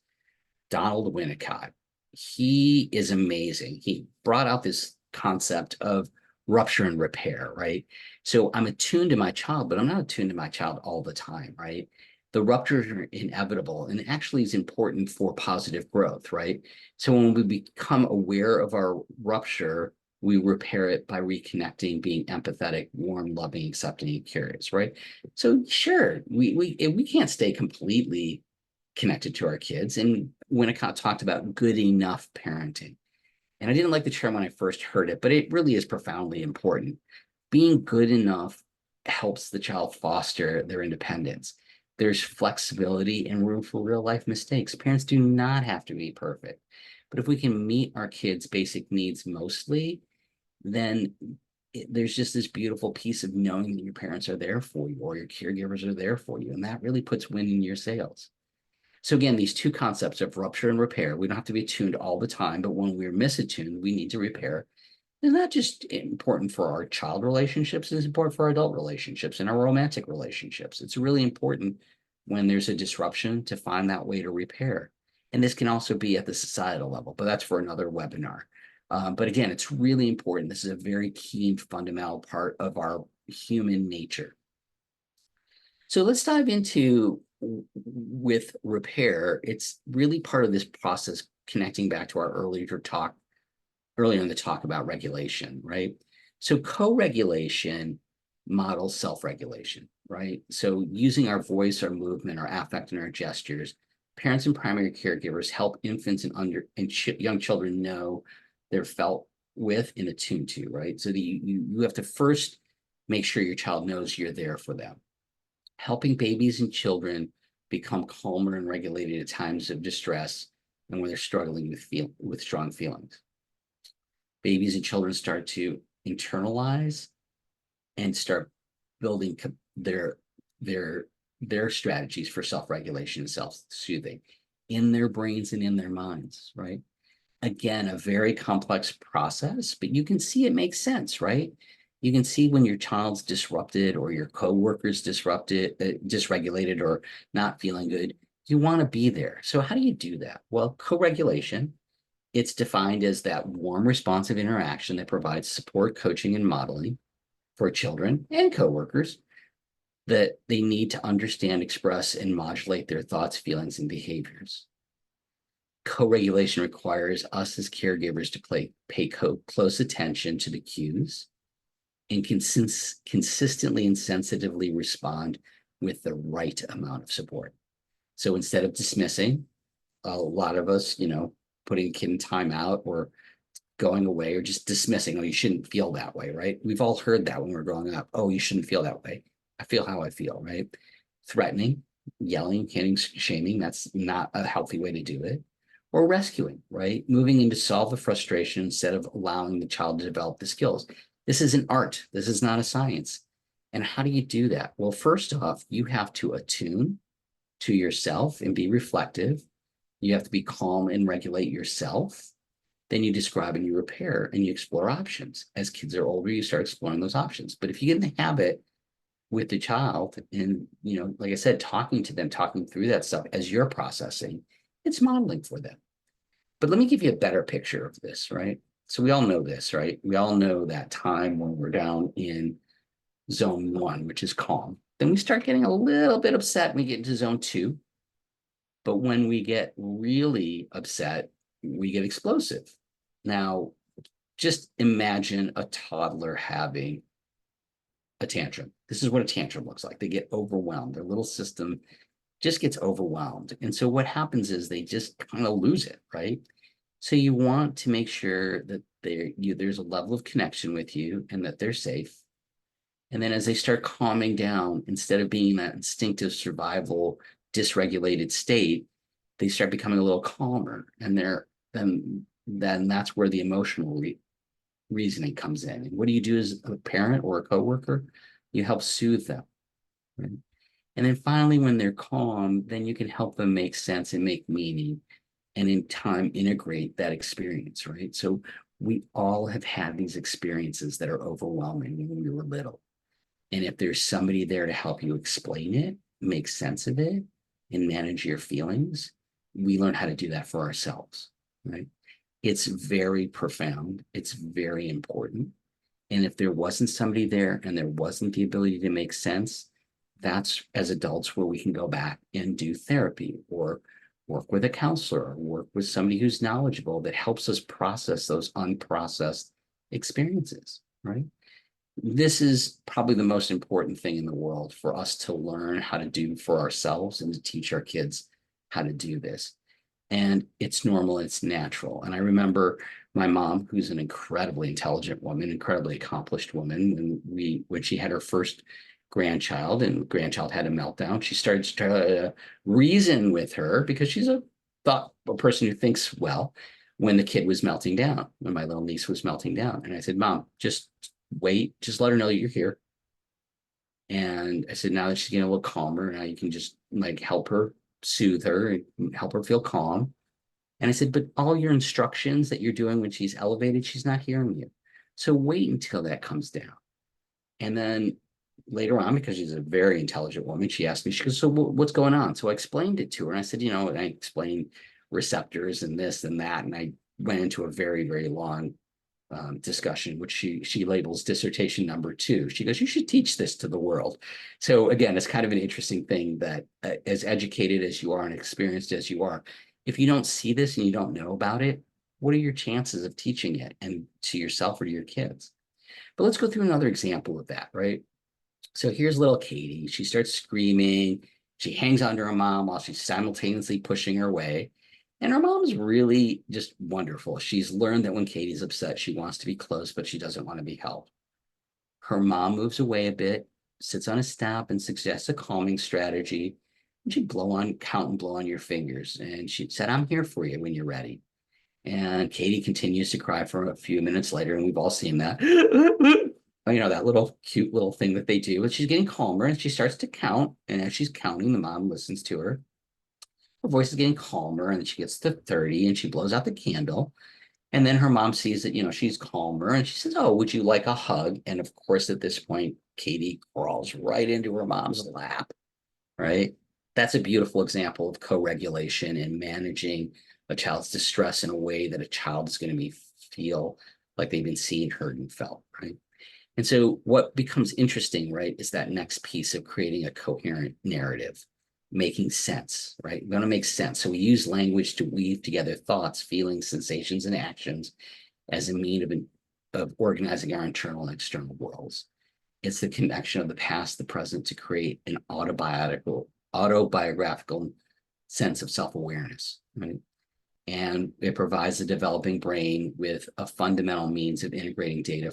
Donald Winnicott. He is amazing. He brought out this concept of rupture and repair, right? So I'm attuned to my child, but I'm not attuned to my child all the time, right? The ruptures are inevitable and actually is important for positive growth, right? So when we become aware of our rupture, we repair it by reconnecting, being empathetic, warm, loving, accepting, and curious, right? So sure, we can't stay completely connected to our kids. And Winnicott talked about good enough parenting. And I didn't like the term when I first heard it, but it really is profoundly important. Being good enough helps the child foster their independence. There's flexibility and room for real life mistakes. Parents do not have to be perfect. But if we can meet our kids' basic needs mostly, then there's just this beautiful piece of knowing that your parents are there for you or your caregivers are there for you. And that really puts wind in your sails. So again, these two concepts of rupture and repair, we don't have to be tuned all the time, but when we're misattuned, we need to repair. It's not just important for our child relationships, it's important for our adult relationships and our romantic relationships. It's really important when there's a disruption to find that way to repair. And this can also be at the societal level, but that's for another webinar. But again, it's really important. This is a very key and fundamental part of our human nature. So let's dive into with repair. It's really part of this process connecting back to our earlier in the talk about regulation, right? So co-regulation models self-regulation, right? So using our voice, our movement, our affect, and our gestures Parents and primary caregivers help infants and young children know they're felt with and attuned to, right? So you have to first make sure your child knows you're there for them. Helping babies and children become calmer and regulated at times of distress and when they're struggling with strong feelings. Babies and children start to internalize and start building their their their strategies for self-regulation and self-soothing in their brains and in their minds, right? Again, a very complex process, but you can see it makes sense, right? You can see when your child's disrupted or your coworker's dysregulated or not feeling good, you want to be there. So how do you do that? Well, co-regulation, it's defined as that warm, responsive interaction that provides support, coaching, and modeling for children and coworkers that they need to understand, express, and modulate their thoughts, feelings, and behaviors. Co-regulation requires us as caregivers to pay close attention to the cues and consistently and sensitively respond with the right amount of support. So instead of dismissing, a lot of us, putting a kid in timeout or going away or just dismissing, oh, you shouldn't feel that way, right? We've all heard that when we're growing up. Oh, you shouldn't feel that way. I feel how I feel, right? Threatening, yelling, hitting, shaming, that's not a healthy way to do it. Or rescuing, right? Moving in to solve the frustration instead of allowing the child to develop the skills. This is an art. This is not a science. And how do you do that? Well, first off, you have to attune to yourself and be reflective. You have to be calm and regulate yourself. Then you describe and you repair and you explore options. As kids are older, you start exploring those options. But if you get in the habit with the child and, like I said, talking to them, talking through that stuff as you're processing, it's modeling for them. But let me give you a better picture of this, right? So we all know this, right? We all know that time when we're down in zone 1, which is calm. Then we start getting a little bit upset and we get into zone 2. But when we get really upset, we get explosive. Now, just imagine a toddler having a tantrum. This is what a tantrum looks like. They get overwhelmed. Their little system just gets overwhelmed. And so what happens is they just kind of lose it, right? So you want to make sure that there's a level of connection with you and that they're safe. And then as they start calming down, instead of being that instinctive survival, dysregulated state, they start becoming a little calmer. And then that's where the emotional reasoning comes in. And what do you do as a parent or a coworker? You help soothe them. Right? And then finally, when they're calm, then you can help them make sense and make meaning and in time integrate that experience, right? So we all have had these experiences that are overwhelming when we were little. And if there's somebody there to help you explain it, make sense of it, and manage your feelings, we learn how to do that for ourselves, right? It's very profound. It's very important. And if there wasn't somebody there and there wasn't the ability to make sense, that's as adults where we can go back and do therapy or work with a counselor or work with somebody who's knowledgeable that helps us process those unprocessed experiences, right? This is probably the most important thing in the world for us to learn how to do for ourselves and to teach our kids how to do this. And it's normal, it's natural. And I remember my mom, who's an incredibly intelligent woman, incredibly accomplished woman, when she had her first grandchild and grandchild had a meltdown, she started to reason with her because she's a person who thinks well when the kid was melting down, when my little niece was melting down. And I said, Mom, just wait, just let her know that you're here. And I said, now that she's getting a little calmer, now you can just help her, soothe her, and help her feel calm. And I said, but all your instructions that you're doing when she's elevated, she's not hearing you. So wait until that comes down. And then later on, because she's a very intelligent woman, she asked me, she goes, so what's going on? So I explained it to her. And I said, and I explained receptors and this and that. And I went into a very, very long discussion, which she labels dissertation number 2. She goes, you should teach this to the world. So again, it's kind of an interesting thing that as educated as you are and experienced as you are, if you don't see this and you don't know about it, what are your chances of teaching it and to yourself or to your kids? But let's go through another example of that, right? So here's little Katie. She starts screaming. She hangs onto her mom while she's simultaneously pushing her away. And her mom's really just wonderful. She's learned that when Katie's upset, she wants to be close, but she doesn't want to be held. Her mom moves away a bit, sits on a step, and suggests a calming strategy. And she'd count and blow on your fingers. And she said, I'm here for you when you're ready. And Katie continues to cry for a few minutes later, and we've all seen that. That little cute little thing that they do. But she's getting calmer and she starts to count. And as she's counting, the mom listens to her. Her voice is getting calmer, and then she gets to 30 and she blows out the candle. And then her mom sees that, she's calmer and she says, oh, would you like a hug? And of course, at this point, Katie crawls right into her mom's lap, right? That's a beautiful example of co-regulation and managing a child's distress in a way that a child is going to feel like they've been seen, heard, and felt, right? And so what becomes interesting, right, is that next piece of creating a coherent narrative, making sense, right? We're going to make sense. So we use language to weave together thoughts, feelings, sensations, and actions as a means of organizing our internal and external worlds. It's the connection of the past, the present to create an autobiographical sense of self-awareness, right? And it provides the developing brain with a fundamental means of integrating data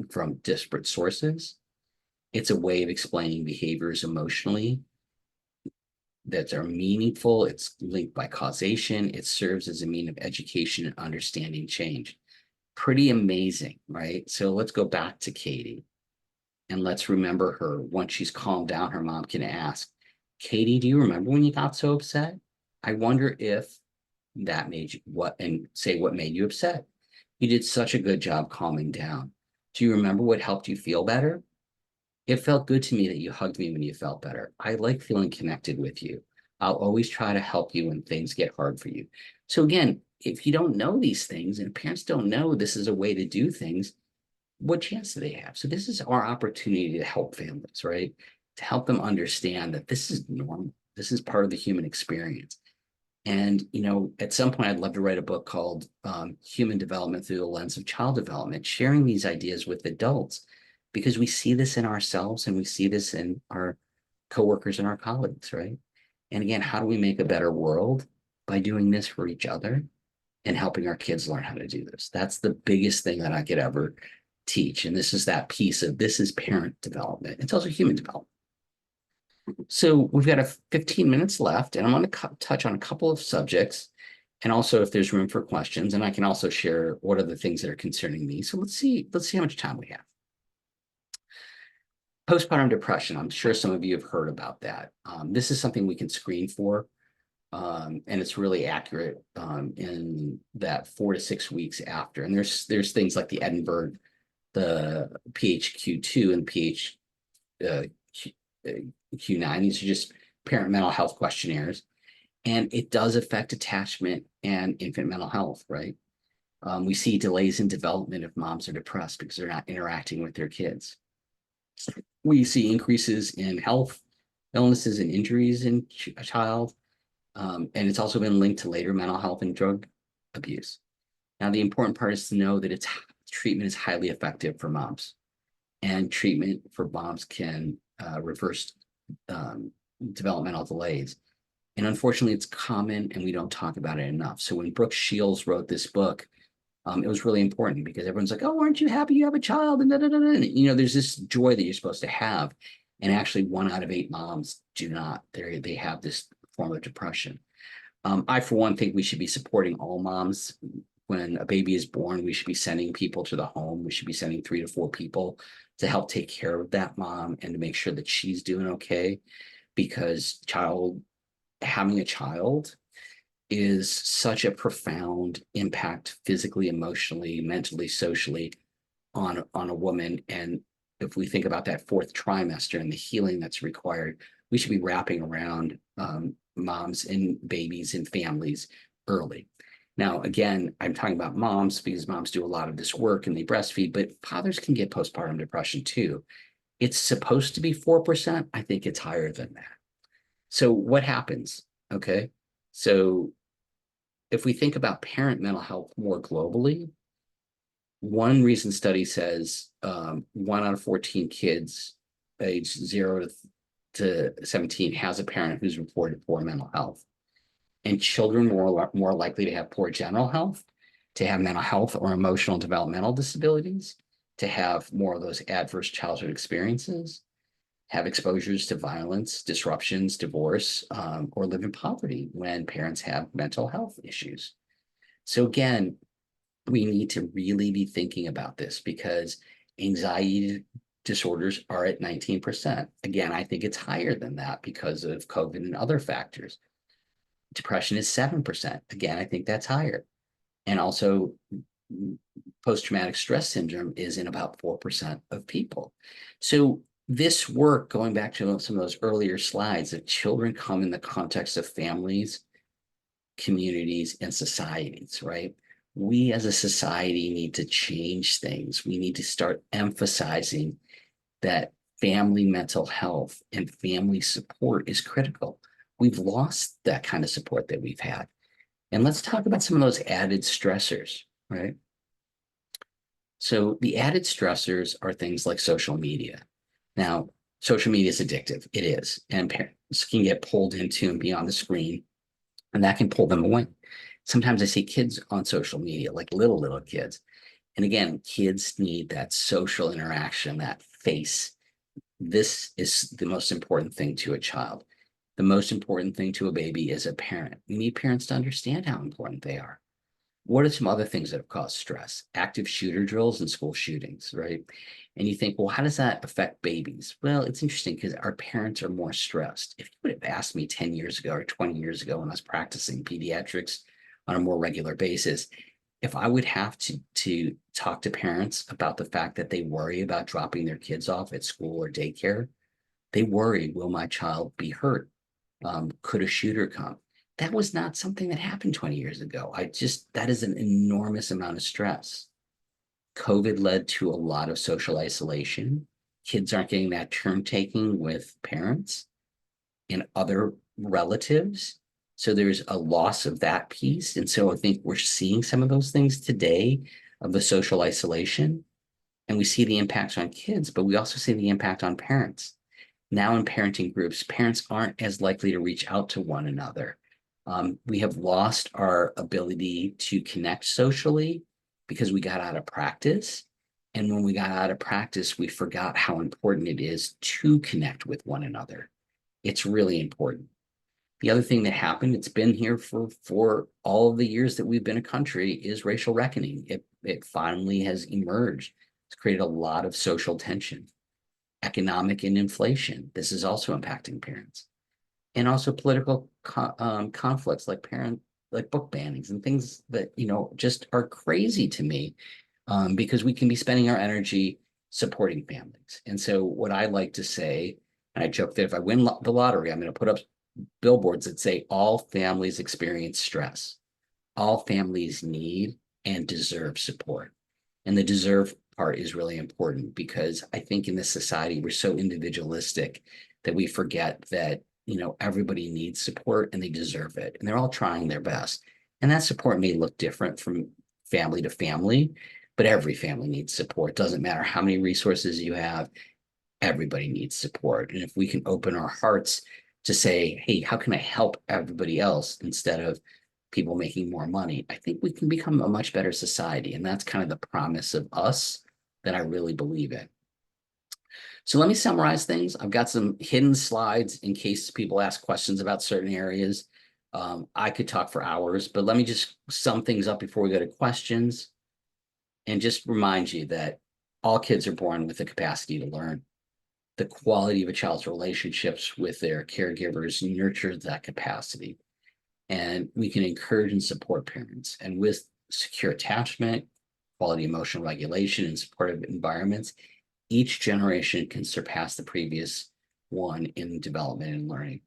from disparate sources. It's a way of explaining behaviors emotionally that are meaningful. It's linked by causation. It serves as a means of education and understanding change. Pretty amazing, right? So let's go back to Katie and let's remember her. Once she's calmed down, her mom can ask, Katie, do you remember when you got so upset? I wonder if that made you what made you upset. You did such a good job calming down. Do you remember what helped you feel better? It felt good to me that you hugged me when you felt better. I like feeling connected with you. I'll always try to help you when things get hard for you. So again, if you don't know these things and parents don't know this is a way to do things, what chance do they have? So this is our opportunity to help families, right? To help them understand that this is normal. This is part of the human experience. And, at some point, I'd love to write a book called Human Development Through the Lens of Child Development, sharing these ideas with adults, because we see this in ourselves and we see this in our coworkers and our colleagues, right? And again, how do we make a better world? By doing this for each other and helping our kids learn how to do this. That's the biggest thing that I could ever teach. And this is that piece of this is parent development. It's also human development. So we've got 15 minutes left, and I'm going to touch on a couple of subjects, and also if there's room for questions, and I can also share what are the things that are concerning me. So let's see how much time we have. Postpartum depression. I'm sure some of you have heard about that. This is something we can screen for, and it's really accurate in that 4 to 6 weeks after. And there's things like the Edinburgh, the PHQ-2 and Q9. These are just parent mental health questionnaires, and it does affect attachment and infant mental health, right? We see delays in development if moms are depressed because they're not interacting with their kids. We see increases in health, illnesses, and injuries in a child, and it's also been linked to later mental health and drug abuse. Now, the important part is to know that treatment is highly effective for moms, and treatment for moms can reverse developmental delays. And unfortunately, it's common and we don't talk about it enough. So when Brooke Shields wrote this book, it was really important because everyone's like, oh, aren't you happy you have a child? And, there's this joy that you're supposed to have. And actually 1 out of 8 moms do not. They have this form of depression. I, for one, think we should be supporting all moms. When a baby is born, we should be sending people to the home. We should be sending 3 to 4 people to help take care of that mom and to make sure that she's doing okay, because having a child is such a profound impact physically, emotionally, mentally, socially on a woman. And if we think about that 4th trimester and the healing that's required, we should be wrapping around moms and babies and families early. Now, again, I'm talking about moms because moms do a lot of this work and they breastfeed, but fathers can get postpartum depression too. It's supposed to be 4%. I think it's higher than that. So what happens? Okay. So if we think about parent mental health more globally, one recent study says 1 out of 14 kids aged 0 to 17 has a parent who's reported poor mental health. And children are more likely to have poor general health, to have mental health or emotional developmental disabilities, to have more of those adverse childhood experiences, have exposures to violence, disruptions, divorce, or live in poverty when parents have mental health issues. So again, we need to really be thinking about this because anxiety disorders are at 19%. Again, I think it's higher than that because of COVID and other factors. Depression is 7%. Again, I think that's higher. And also, post-traumatic stress syndrome is in about 4% of people. So this work, going back to some of those earlier slides, that children come in the context of families, communities, and societies, right? We as a society need to change things. We need to start emphasizing that family mental health and family support is critical. We've lost that kind of support that we've had. And let's talk about some of those added stressors, right? So the added stressors are things like social media. Now, social media is addictive. It is. And parents can get pulled into and be on the screen, and that can pull them away. Sometimes I see kids on social media, like little kids. And again, kids need that social interaction, that face. This is the most important thing to a child. The most important thing to a baby is a parent. We need parents to understand how important they are. What are some other things that have caused stress? Active shooter drills and school shootings, right? And you think, well, how does that affect babies? Well, it's interesting because our parents are more stressed. If you would have asked me 10 years ago or 20 years ago when I was practicing pediatrics on a more regular basis, if I would have to talk to parents about the fact that they worry about dropping their kids off at school or daycare, they worry, will my child be hurt? Could a shooter come? That was not something that happened 20 years ago. That is an enormous amount of stress. COVID led to a lot of social isolation. Kids aren't getting that turn taking with parents and other relatives. So there's a loss of that piece. And so I think we're seeing some of those things today of the social isolation. And we see the impacts on kids, but we also see the impact on parents. Now in parenting groups, parents aren't as likely to reach out to one another. We have lost our ability to connect socially because we got out of practice. And when we got out of practice, we forgot how important it is to connect with one another. It's really important. The other thing that happened, it's been here for all of the years that we've been a country, is racial reckoning. It finally has emerged. It's created a lot of social tension. Economic and inflation. This is also impacting parents. And also political conflicts like book bannings and things that, just are crazy to me, because we can be spending our energy supporting families. And so what I like to say, and I joke that if I win the lottery, I'm going to put up billboards that say all families experience stress. All families need and deserve support. And the deserve part is really important because I think in this society, we're so individualistic that we forget that, everybody needs support and they deserve it. And they're all trying their best. And that support may look different from family to family, but every family needs support. It doesn't matter how many resources you have, everybody needs support. And if we can open our hearts to say, hey, how can I help everybody else instead of people making more money, I think we can become a much better society. And that's kind of the promise of us that I really believe in. So let me summarize things. I've got some hidden slides in case people ask questions about certain areas. I could talk for hours, but let me just sum things up before we go to questions and just remind you that all kids are born with the capacity to learn. The quality of a child's relationships with their caregivers nurtures that capacity. And we can encourage and support parents. And with secure attachment, quality emotional regulation, and supportive environments, each generation can surpass the previous one in development and learning.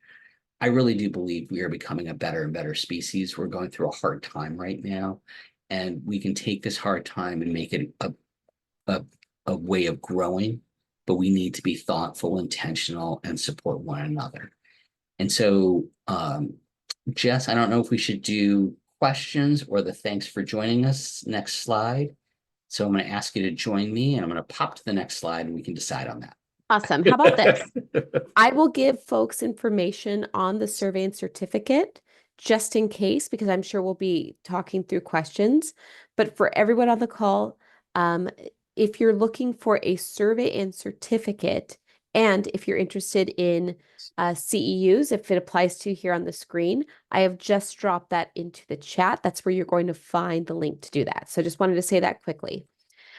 I really do believe we are becoming a better and better species. We're going through a hard time right now, and we can take this hard time and make it a way of growing, but we need to be thoughtful, intentional, and support one another. And so, Jess, I don't know if we should do questions or the thanks for joining us next slide. So I'm going to ask you to join me and I'm going to pop to the next slide and we can decide on that.
Awesome. How about this? I will give folks information on the survey and certificate just in case, because I'm sure we'll be talking through questions. But for everyone on the call, um, if you're looking for a survey and certificate, and if you're interested in CEUs, if it applies to you here on the screen, I have just dropped that into the chat. That's where you're going to find the link to do that. So just wanted to say that quickly.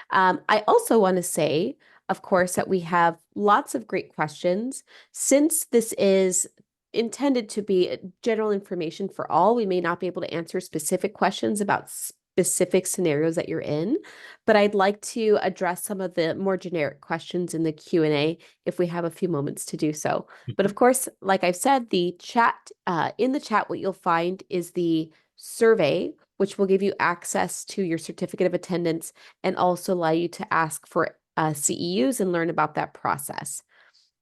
I also want to say, of course, that we have lots of great questions. Since this is intended to be general information for all, we may not be able to answer specific questions about specific scenarios that you're in, but I'd like to address some of the more generic questions in the Q&A if we have a few moments to do so. But of course, like I've said, the chat, in the chat, what you'll find is the survey, which will give you access to your certificate of attendance and also allow you to ask for CEUs and learn about that process.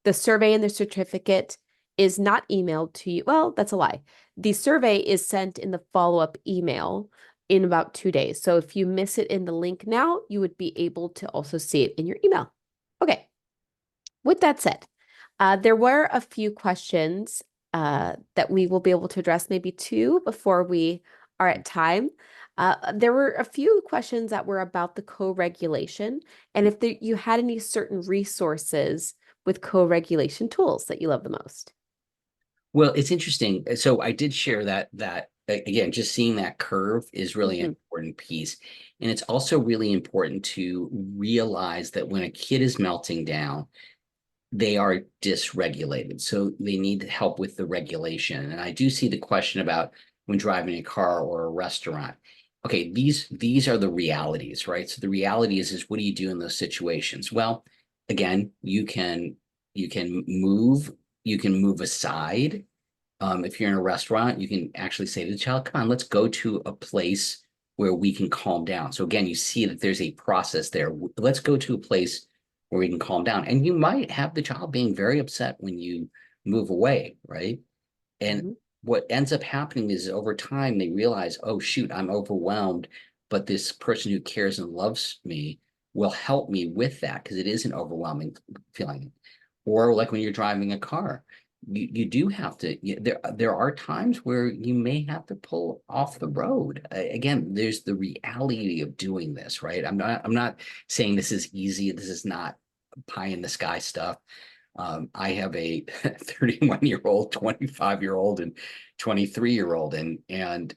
The survey and the certificate is not emailed to you. Well, that's a lie. The survey is sent in the follow-up email in about 2 days. So if you miss it in the link now, you would be able to also see it in your email. Okay. With that said, there were a few questions that we will be able to address, maybe two before we are at time. There were a few questions that were about the co-regulation, and if you had any certain resources with co-regulation tools that you love the most.
Well, it's interesting. So I did share again, just seeing that curve is really an
Mhm.
important piece. And it's also really important to realize that when a kid is melting down, they are dysregulated. So they need help with the regulation. And I do see the question about when driving a car or a restaurant. Okay, these are the realities, right? So the reality is what do you do in those situations? Well, again, you can move aside. If you're in a restaurant, you can actually say to the child, come on, let's go to a place where we can calm down. So again, you see that there's a process there. Let's go to a place where we can calm down. And you might have the child being very upset when you move away, right? And
Mhm.
what ends up happening is over time they realize, oh shoot, I'm overwhelmed, but this person who cares and loves me will help me with that because it is an overwhelming feeling. Or like when you're driving a car, you do have to, there are times where you may have to pull off the road. Again, there's the reality of doing this, right? I'm not saying this is easy. This is not pie in the sky stuff. I have a 31-year-old, 25-year-old, and 23-year-old, and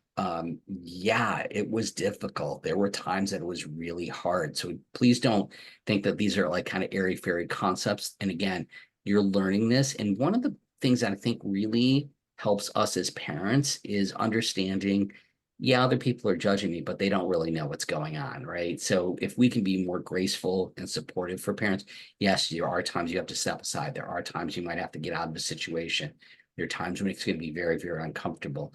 yeah, it was difficult. There were times that it was really hard. So please don't think that these are like kind of airy fairy concepts. And again, you're learning this. And one of the things that I think really helps us as parents is understanding, yeah, other people are judging me, but they don't really know what's going on, right? So if we can be more graceful and supportive for parents, yes, there are times you have to step aside. There are times you might have to get out of the situation. There are times when it's going to be very, very uncomfortable.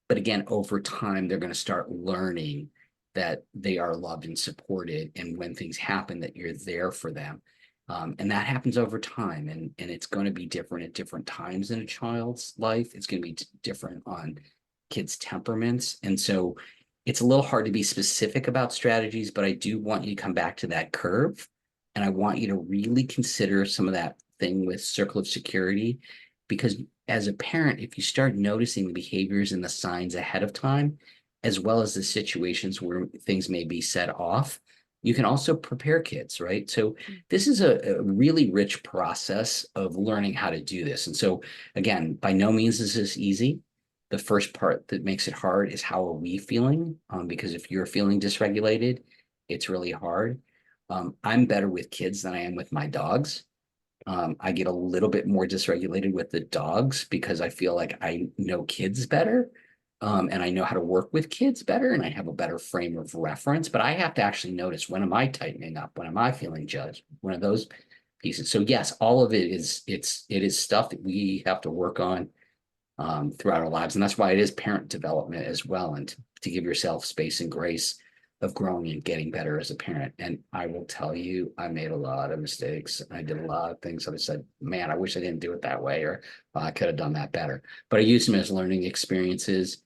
But again, over time, they're going to start learning that they are loved and supported. And when things happen, that you're there for them. And that happens over time. And it's going to be different at different times in a child's life. It's going to be different on kids' temperaments. And so it's a little hard to be specific about strategies, but I do want you to come back to that curve. And I want you to really consider some of that thing with circle of security, because as a parent, if you start noticing the behaviors and the signs ahead of time, as well as the situations where things may be set off, you can also prepare kids, right? So this is a really rich process of learning how to do this. And so again, by no means is this easy. The first part that makes it hard is how are we feeling? Because if you're feeling dysregulated, it's really hard. I'm better with kids than I am with my dogs. I get a little bit more dysregulated with the dogs because I feel like I know kids better. And I know how to work with kids better and I have a better frame of reference, but I have to actually notice, when am I tightening up? When am I feeling judged? One of those pieces. So yes, all of it is stuff that we have to work on throughout our lives. And that's why it is parent development as well. And to give yourself space and grace of growing and getting better as a parent. And I will tell you, I made a lot of mistakes. I did a lot of things that I said, man, I wish I didn't do it that way, or I could have done that better. But I used them as learning experiences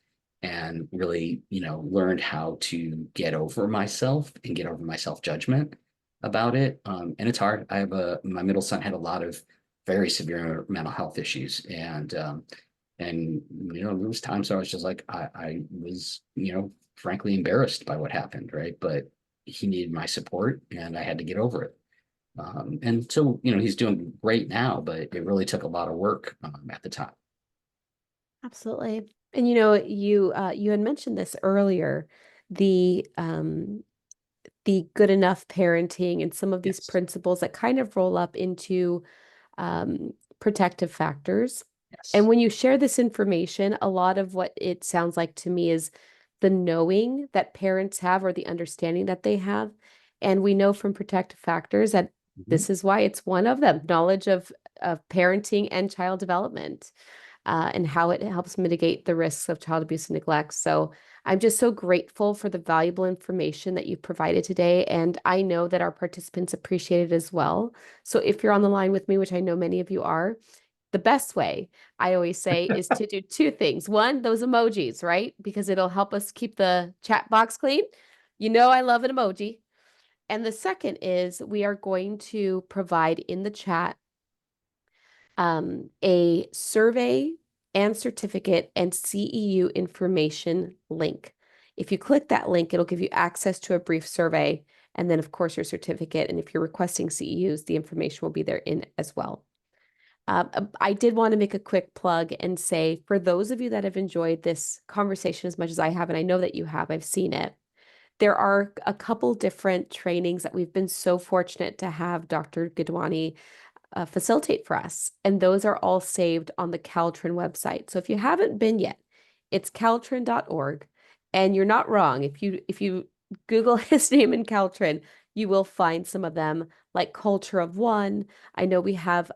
and really, learned how to get over myself and get over my self-judgment. about it. And it's hard. My middle son had a lot of very severe mental health issues. And there was times I was just like, I was, frankly embarrassed by what happened, right? But he needed my support and I had to get over it. And so, he's doing great now, but it really took a lot of work at the time.
Absolutely. And you had mentioned this earlier, the good enough parenting and some of these
Yes.
principles that kind of roll up into protective factors. And
Yes.
when you share this information, a lot of what it sounds like to me is the knowing that parents have or the understanding that they have. And we know from protective factors that
Mhm.
this is why it's one of them, knowledge of parenting and child development, and how it helps mitigate the risks of child abuse and neglect. So I'm just so grateful for the valuable information that you've provided today. And I know that our participants appreciate it as well. So if you're on the line with me, which I know many of you are, the best way I always say is to do two things. One, those emojis, right? Because it'll help us keep the chat box clean. I love an emoji. And the second is we are going to provide in the chat a survey and certificate and CEU information link. If you click that link, it'll give you access to a brief survey and then, of course, your certificate. And if you're requesting CEUs, the information will be there in as well. I did want to make a quick plug and say, for those of you that have enjoyed this conversation as much as I have, and I know that you have, I've seen it, there are a couple different trainings that we've been so fortunate to have Dr. Gidwani facilitate for us. And those are all saved on the Caltrin website. So if you haven't been yet, it's caltrin.org. And you're not wrong. If you Google his name in Caltrin, you will find some of them like Culture of One. I know we have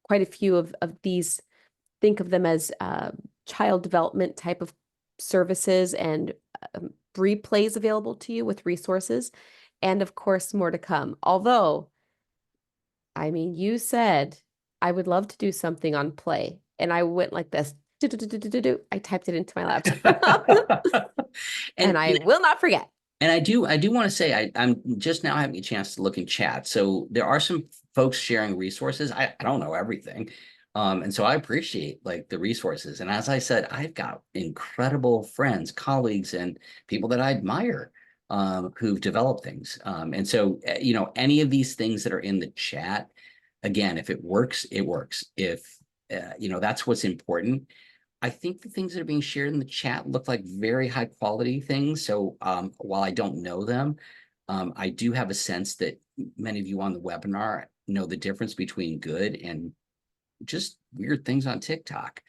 quite a few of these, think of them as child development type of services and replays available to you with resources. And of course, more to come. Although I mean, you said I would love to do something on play, and I went like this. I typed it into my laptop, and
And
I will not forget.
And I do want to say I'm just now having a chance to look in chat. So there are some folks sharing resources. I don't know everything. And so I appreciate like the resources. And as I said, I've got incredible friends, colleagues, and people that I admire who've developed things. And so, any of these things that are in the chat, again, if it works, it works. If, that's what's important. I think the things that are being shared in the chat look like very high quality things. So while I don't know them, I do have a sense that many of you on the webinar know the difference between good and just weird things on TikTok.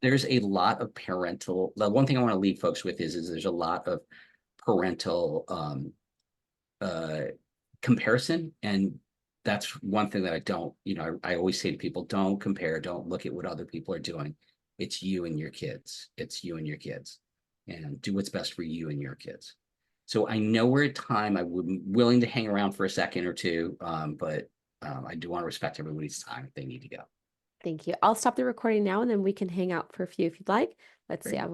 There's a lot of parental. The one thing I want to leave folks with is there's a lot of parental uh, comparison, and that's one thing that I don't. I always say to people, don't compare, don't look at what other people are doing. It's you and your kids. It's you and your kids, and do what's best for you and your kids. So I know we're at time. I would be willing to hang around for a second or two, but I do want to respect everybody's time if they need to go.
Thank you. I'll stop the recording now, and then we can hang out for a few if you'd like. Let's see.
Great.
I'm